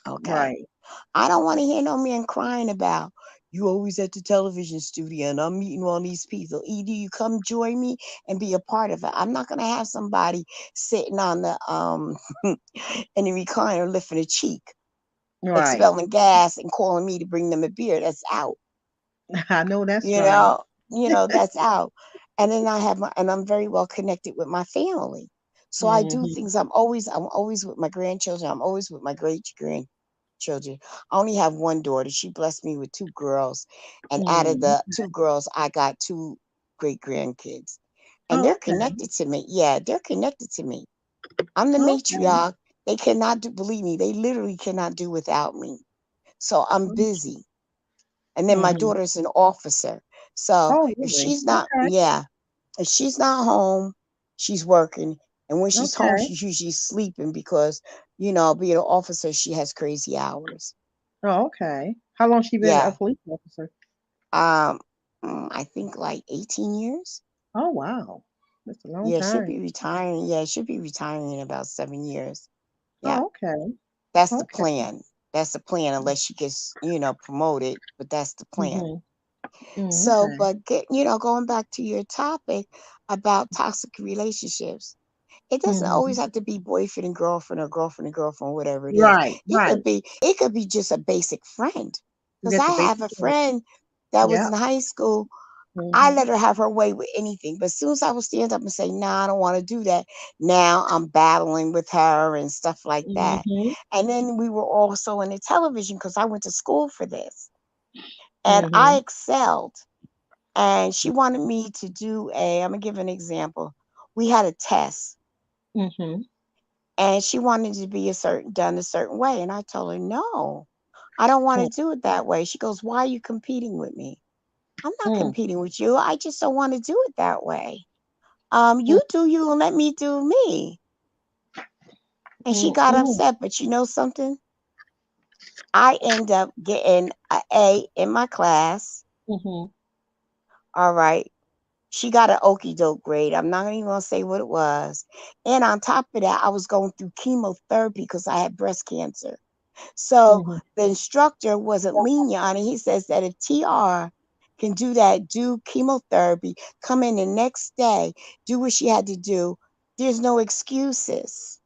Okay. Right. I don't want to hear no man crying about you always at the television studio and I'm meeting all these people. Either you come join me and be a part of it. I'm not gonna have somebody sitting on the in the recliner lifting a cheek, Right. expelling gas and calling me to bring them a beer. That's out. I know that's You right. know, that's out. And then I'm very well connected with my family. So I do Hmm. things. I'm always with my grandchildren. I'm always with my great grandchildren. I only have one daughter. She blessed me with two girls. And out of Mm. the two girls, I got two great grandkids. And Oh, they're okay. connected to me. Yeah, they're connected to me. I'm the Okay. matriarch. They cannot do, believe me, they literally cannot do without me. So I'm busy. And then my Mm-hmm. daughter's an officer. So Oh, if really? she's not, Okay. yeah, if she's not home, she's working. And when she's home, Okay. she's usually sleeping because, being an officer, she has crazy hours. Oh, okay. How long she been a Yeah. police officer? Um, I think like 18 years. Oh, wow. That's a long Yeah, she'll time. be retiring. Yeah, she'll be retiring in about 7 years. Yeah, Oh, okay. that's the Okay. plan. That's the plan, unless she gets, promoted, but that's the plan. Mm-hmm. Mm, So, okay. but going back to your topic about toxic relationships, it doesn't always Mm-hmm. have to be boyfriend and girlfriend or girlfriend and girlfriend, whatever it is. Right. It Right. could be, it could be just a basic friend. Because Just I a have basic a one. friend that was Yep. in high school. I Mm-hmm. let her have her way with anything. But as soon as I would stand up and say, nah, I don't want to do that, now I'm battling with her and stuff like that. Mm-hmm. And then we were also in the television because I went to school for this. And I Mm-hmm. excelled, and she wanted me to do I'm gonna give an example. We had a test, Mm-hmm. and she wanted to be done a certain way, and I told her no, I don't want to do it that way. She goes, why are you competing with me? I'm not Mm-hmm. competing with you, I just don't want to do it that way. Mm-hmm. You do you and let me do me. And she got Mm-hmm. upset, but you know something, I end up getting a A in my class. Mm-hmm. All right. She got an okey doke grade. I'm not even gonna say what it was. And on top of that, I was going through chemotherapy because I had breast cancer. So Mm-hmm. the instructor wasn't lenient on it. He says that if TR can do that, do chemotherapy, come in the next day, do what she had to do. There's no excuses.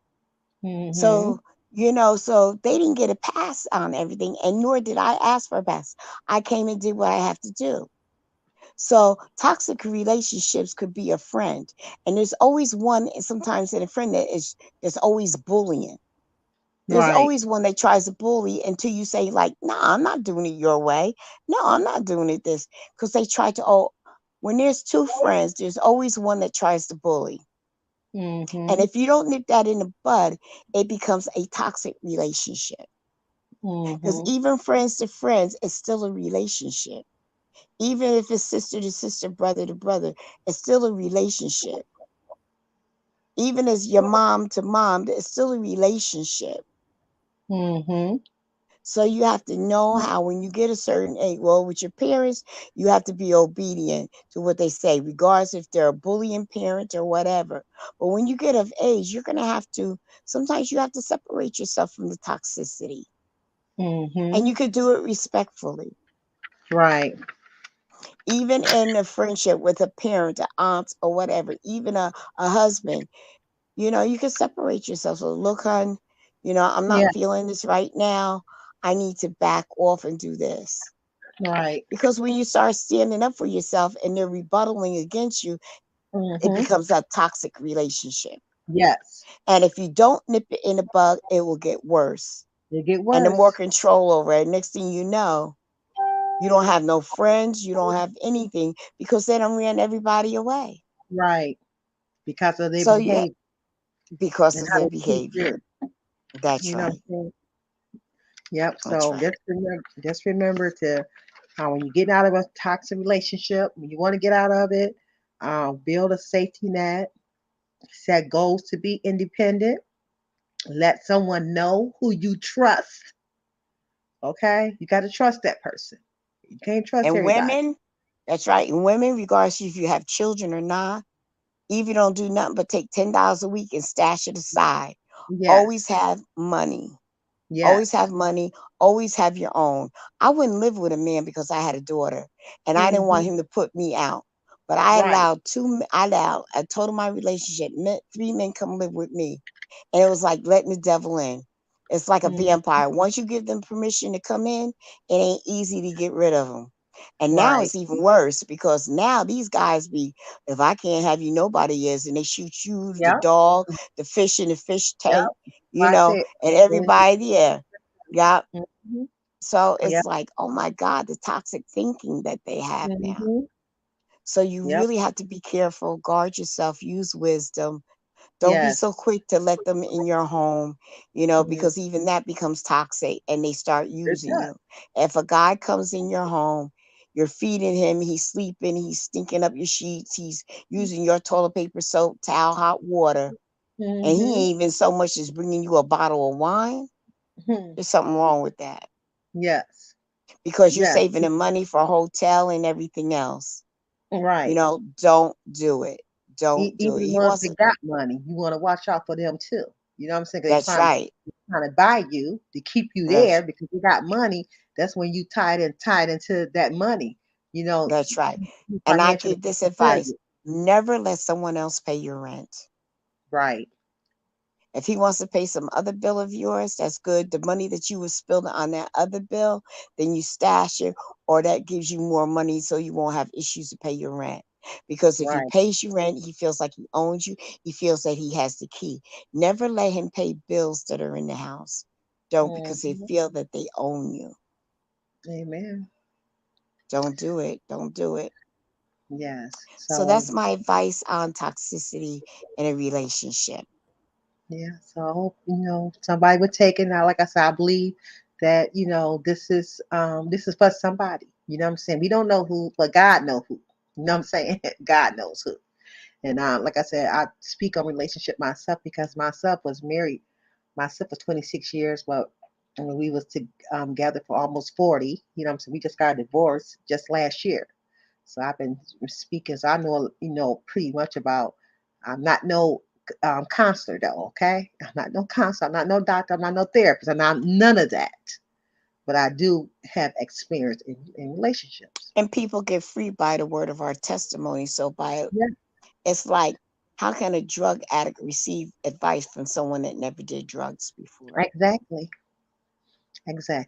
Mm-hmm. So, so they didn't get a pass on everything, and nor did I ask for a pass. I came and did what I have to do. So toxic relationships could be a friend. And there's always one sometimes in a friend there's always bullying. There's Right. always one that tries to bully until you say, like, nah, I'm not doing it your way. No, I'm not doing it this. Because they try to, when there's two friends, there's always one that tries to bully. And Mm-hmm. if you don't nip that in the bud, it becomes a toxic relationship. Because Mm-hmm. even friends to friends, it's still a relationship. Even if it's sister to sister, brother to brother, it's still a relationship. Even as your mom to mom, it's still a relationship. Mm-hmm. So you have to know how when you get a certain age, well, with your parents, you have to be obedient to what they say, regardless if they're a bullying parent or whatever. But when you get of age, you're gonna have to sometimes you have to separate yourself from the toxicity. And Mm-hmm. you could do it respectfully. Right. Even in a friendship with a parent, an aunt, or whatever, even a husband, you can separate yourself. So, look, hon, I'm Yeah. not feeling this right now. I need to back off and do this. Right. Because when you start standing up for yourself and they're rebuttaling against you, it Mm-hmm. becomes a toxic relationship. Yes. And if you don't nip it in the bud, it will get worse. It get And the more worse. control over it, next thing you know, you don't have no friends, you don't have anything because they don't ran everybody away. Right. Because of their So, yeah, behavior because and of how their they treat behavior. you. That's You know what right. I'm saying? Yep. That's So right. just remember to when you get out of a toxic relationship, when you want to get out of it, build a safety net, set goals to be independent, let someone know who you trust. Okay? You got to trust that person. You can't trust And everybody. women, that's right. And women, regardless if you have children or not, if you don't do nothing but take $10 a week and stash it aside, always Yes. have money. Always have Yes. money. Always have your own. I wouldn't live with a man because I had a daughter, and I didn't Hmm. want him to put me out. But I Right. allowed I told my relationship, three men come live with me, and it was like letting the devil in. It's like a Mm, vampire. Once you give them permission to come in, it ain't easy to get rid of them. And now right. it's even worse because now these guys be, if I can't have you, nobody is, and they shoot you, the Yep. dog, the fish in the fish Yep. tank, I said. and everybody there. Yeah. Mm-hmm. So it's Yep. like, oh my God, the toxic thinking that they have now. Hmm. So you Yep. really have to be careful, guard yourself, use wisdom. Don't be Yes. so quick to let them in your home, Mm, because even that becomes toxic and they start it using does. you. If a guy comes in your home, you're feeding him, he's sleeping, he's stinking up your sheets, he's using your toilet paper, soap, towel, hot water, and he Hmm. ain't even so much as bringing you a bottle of wine, Hmm. there's something wrong with that Yes. because you're Yes. saving the money for a hotel and everything else. Right. Don't do it. Don't do it. Even He ones wants to, that got money, you want to watch out for them too. You know what I'm saying? They that's right. trying to buy you to keep you That's there because you got money. That's when you tied into that money. You know, That's right. you And I financially give this secure advice, you. never let someone else pay your rent. Right. If he wants to pay some other bill of yours, that's good. The money that you was spilled on that other bill, then you stash it, or that gives you more money so you won't have issues to pay your rent. Because if he Right. pays you rent, he feels like he owns you. He feels that he has the key. Never let him pay bills that are in the house. Don't, because they Hmm. feel that they own you. Amen. Don't do it. Don't do it. Yes. So So that's my advice on toxicity in a relationship. yeah. So I hope somebody would take it. Now, like I said, I believe that this is for somebody. You know what I'm saying? We don't know who, but God know who. You know what I'm saying? God knows who. And like I said, I speak on relationship myself because myself was married myself for 26 years, but I mean, we was together for almost 40. You know what I'm saying? We just got a divorce just last year. So I've been speaking, so I know, pretty much about, I'm not no counselor though, okay? I'm not no counselor, I'm not no doctor, I'm not no therapist, I'm not none of that. But I do have experience in relationships. And people get free by the word of our testimony. So by Yeah. it's like How can a drug addict receive advice from someone that never did drugs before? Exactly.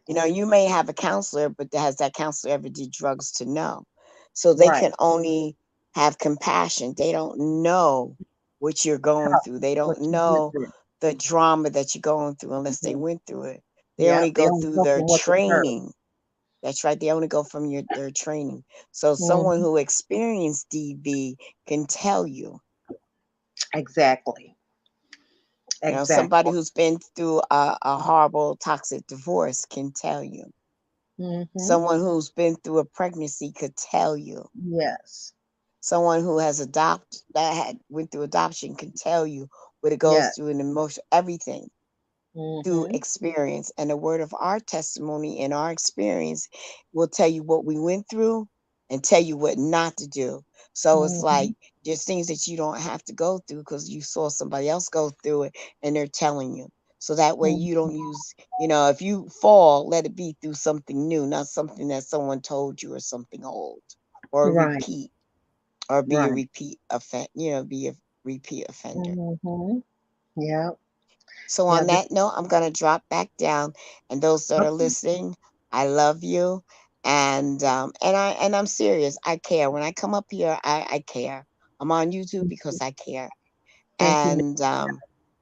You Exactly. know, you may have a counselor, but has that counselor ever did drugs to know? So they Right. can only have compassion. They don't know what you're going through. They What don't you went know through. the drama that you're going through unless they Mhm. went through it. They Yeah. only They go only through go their from what they heard. training. That's right. They only go from their training. So someone Mhm. who experienced DV can tell you. Exactly. You know, somebody Exactly. who's been through a horrible, toxic divorce can tell you. Hmm. Someone who's been through a pregnancy could tell you. Yes. Someone who has adopted that had went through adoption can tell you what it goes Yes. through in emotion, everything through Hmm. experience. And the word of our testimony and our experience will tell you what we went through and tell you what not to do. So it's Hmm. like there's things that you don't have to go through because you saw somebody else go through it and they're telling you. So that way you don't use, you know, if you fall, let it be through something new, not something that someone told you or something old or a Right. repeat or be a Right. repeat offend, you know, be a repeat offender. Hmm. Yeah. So Yeah. on that note, I'm gonna drop back down, and those that are Okay. listening, I love you, and I'm serious. I care. When I come up here, I care. I'm on YouTube because I care, Thank you. and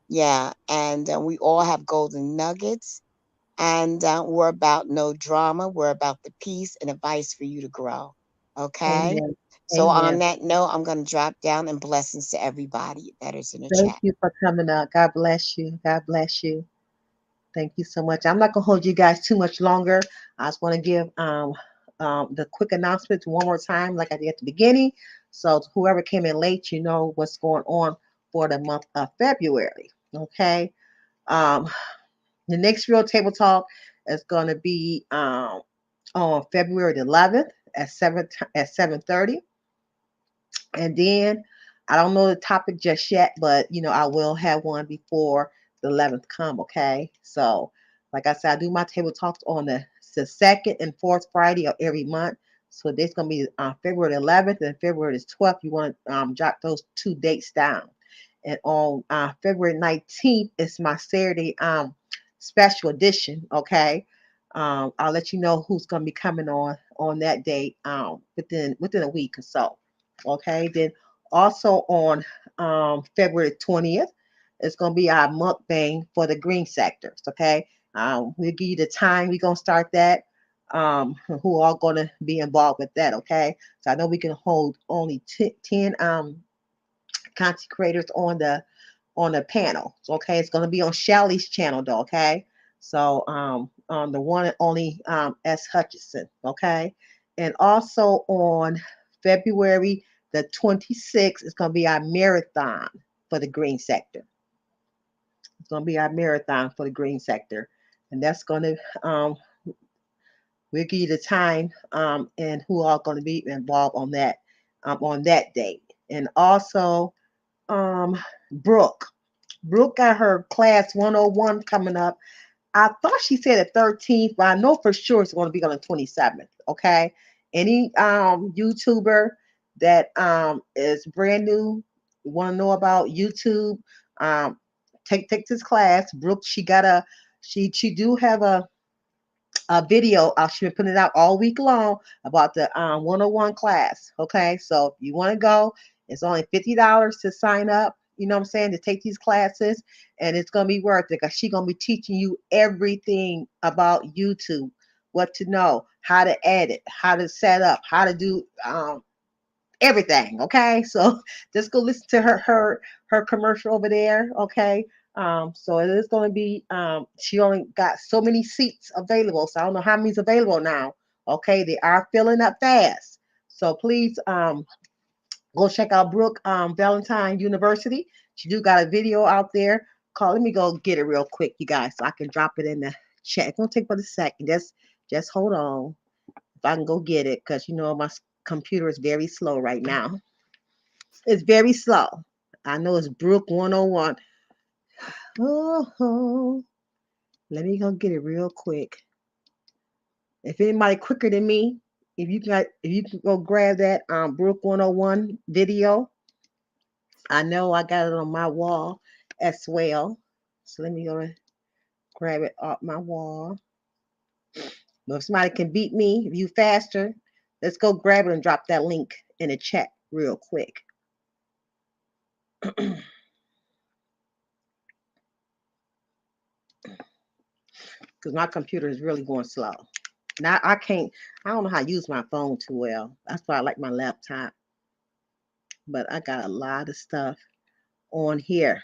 yeah, and we all have golden nuggets, and we're about no drama. We're about the peace and advice for you to grow. Okay. Amen. So on Amen. that note, I'm gonna drop down and blessings to everybody that is in the Thank chat. you for coming up. God bless you. God bless you. Thank you so much. I'm not gonna hold you guys too much longer. I just want to give the quick announcements one more time, like I did at the beginning. So whoever came in late, you know what's going on for the month of February. Okay. Um, the next real table talk is gonna be on February the 11th at 7:30. And then I don't know the topic just yet, but you know, I will have one before the 11th come, okay? So, like I said, I do my table talks on the second and fourth Friday of every month. So this gonna be February 11th and February the 12th. You want to jot those two dates down. And on February 19th is my Saturday special edition, okay? I'll let you know who's gonna be coming on that date within a week or so. Okay, then also on February 20th, it's going to be our mukbang for the green sectors. Okay, we'll give you the time we're going to start that. Who are going to be involved with that? Okay, so I know we can hold only 10 content creators on the panel. So, okay, it's going to be on Shelly's channel, though. Okay, so on the one and only S Hutchinson. Okay, and also on February the 26th is going to be our marathon for the green sector. It's going to be our marathon for the green sector, and that's going to we'll give you the time and who are going to be involved on that date, and also Brooke. Brooke got her class 101 coming up. I thought she said the 13th, but I know for sure it's going to be on the 27th. Okay. Any YouTuber that is brand new, want to know about YouTube, um, take this class. Brooke, she do have a video. She's been putting it out all week long about the 101 class. Okay, so if you want to go, it's only $50 to sign up. You know what I'm saying, to take these classes, and it's gonna be worth it because she's gonna be teaching you everything about YouTube, what to know, how to edit, how to set up, how to do everything. Okay, so just go listen to her commercial over there. Okay, so it is going to be. She only got so many seats available, so I don't know how many's available now. Okay, they are filling up fast. So please go check out Brooke Valentine University. She do got a video out there. Call. Let me go get it real quick, you guys, so I can drop it in the chat. It's gonna take but a second. Just hold on. If I can go get it, because you know my computer is very slow right now. It's very slow. I know it's Brook 101. Oh, let me go get it real quick. If anybody quicker than me, if you can go grab that Brook 101 video, I know I got it on my wall as well. So let me go and grab it off my wall. But if somebody can beat me, if you faster, let's go grab it and drop that link in the chat real quick. Because my computer is really going slow. Now I can't, I don't know how to use my phone too well. That's why I like my laptop. But I got a lot of stuff on here.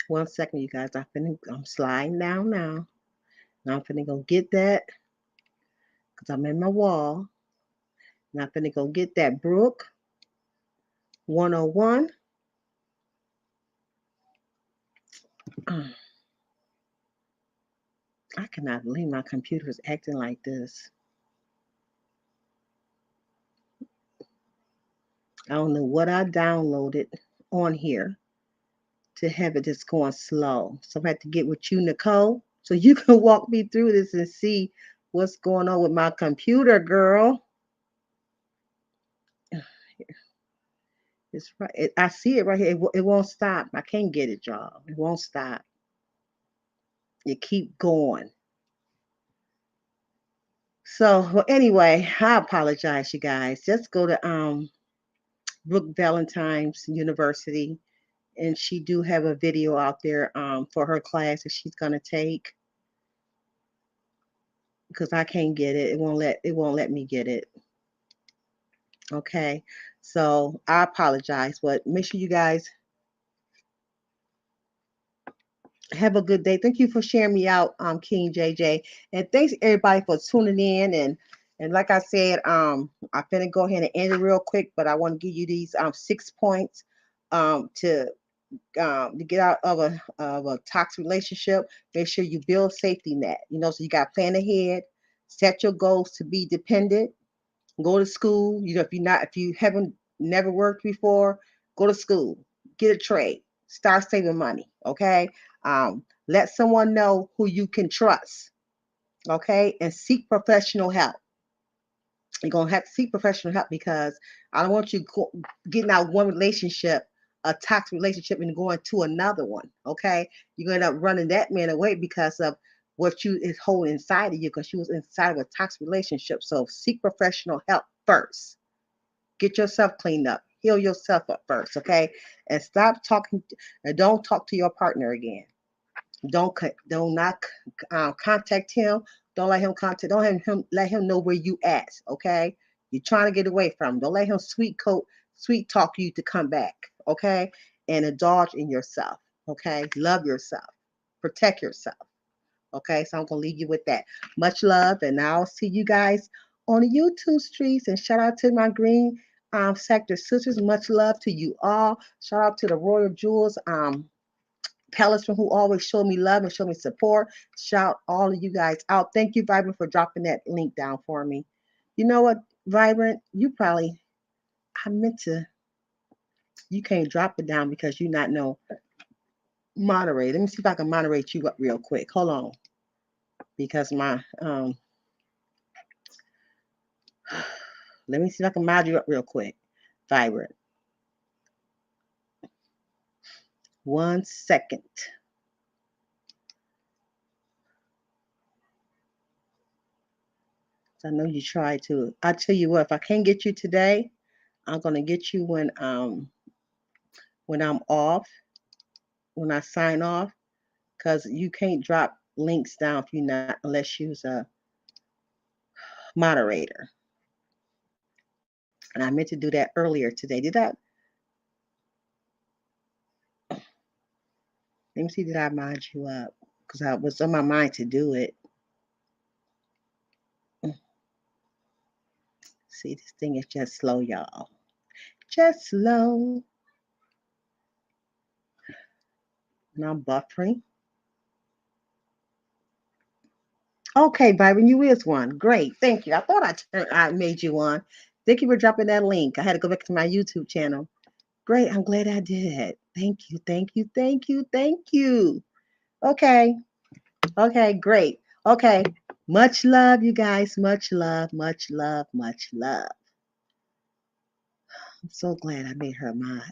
1 second, you guys. I'm sliding down now. Now I'm finna go get that because I'm in my wall. Now I'm finna go get that Brook 101. I cannot believe my computer is acting like this. I don't know what I downloaded on here to have it just going slow. So I had to get with you, Nicole, so you can walk me through this and see what's going on with my computer, girl. It's right. I see it right here. It won't stop. I can't get it, y'all. It won't stop. It keep going. So, well, anyway, I apologize, you guys. Just go to Brooke Valentine's University, and she do have a video out there for her class that she's gonna take because I can't get it. It won't let me get it. Okay, so I apologize, but make sure you guys have a good day. Thank you for sharing me out, King JJ, and thanks everybody for tuning in. And like I said, I'm gonna go ahead and end it real quick, but I want to give you these 6 points to get out of a toxic relationship. Make sure you build safety net. So you got to plan ahead, set your goals to be dependent, go to school. If you haven't never worked before, go to school, get a trade, start saving money. Okay, let someone know who you can trust. Okay, and seek professional help. You're gonna have to seek professional help because I don't want you getting out one relationship, a toxic relationship, and going to another one. Okay, you're gonna end up running that man away because of what you is holding inside of you because you was inside of a toxic relationship. So seek professional help first. Get yourself cleaned up. Heal yourself up first. Okay, and stop talking. And don't talk to your partner again. Don't not contact him. Don't let him contact. Don't let him know where you at. Okay, you're trying to get away from him. Don't let him sweet talk you to come back. Okay, and indulge in yourself. Okay, love yourself, protect yourself. Okay, so I'm gonna leave you with that. Much love, and I'll see you guys on the YouTube streets. And shout out to my green sector sisters. Much love to you all. Shout out to the Royal Jewels Palace who always show me love and show me support. Shout all of you guys out. Thank you, Vibrant, for dropping that link down for me. You know what, Vibrant? I meant to, you can't drop it down because you not know moderate. Let me see if I can moderate you up real quick. Hold on. Because let me see if I can mod you up real quick. Vibrant. 1 second. I know you tried to. I tell you what, if I can't get you today, I'm gonna get you when I'm off, when I sign off, because you can't drop links down if you not unless you're a moderator. And I meant to do that earlier today. Did I? Let me see. Did I mod you up? Because I was on my mind to do it. See, this thing is just slow, y'all. Just slow. And I'm buffering. Okay, Byron, you is one. Great. Thank you. I thought I made you one. Thank you for dropping that link. I had to go back to my YouTube channel. Great. I'm glad I did. Thank you. Thank you. Thank you. Thank you. Okay. Okay. Great. Okay. Much love, you guys. Much love. Much love. Much love. I'm so glad I made her mine.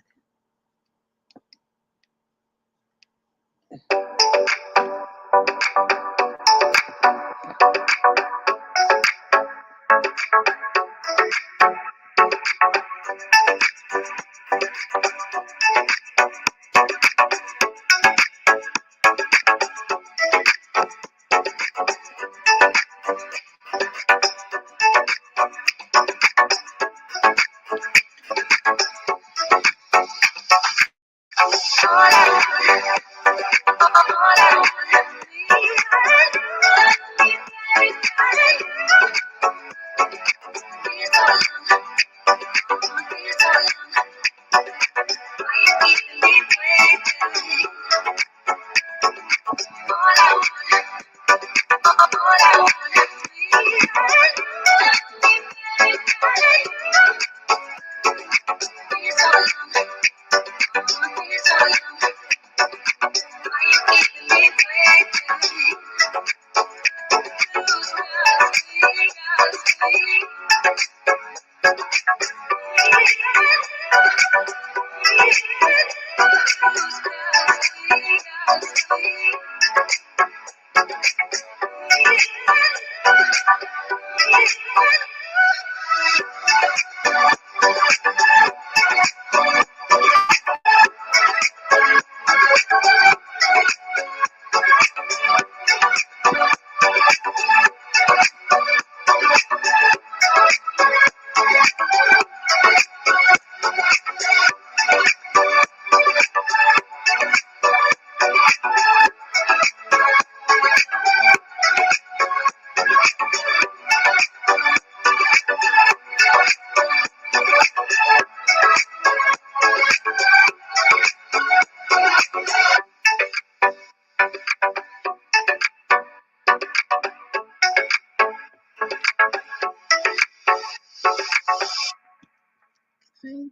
Right?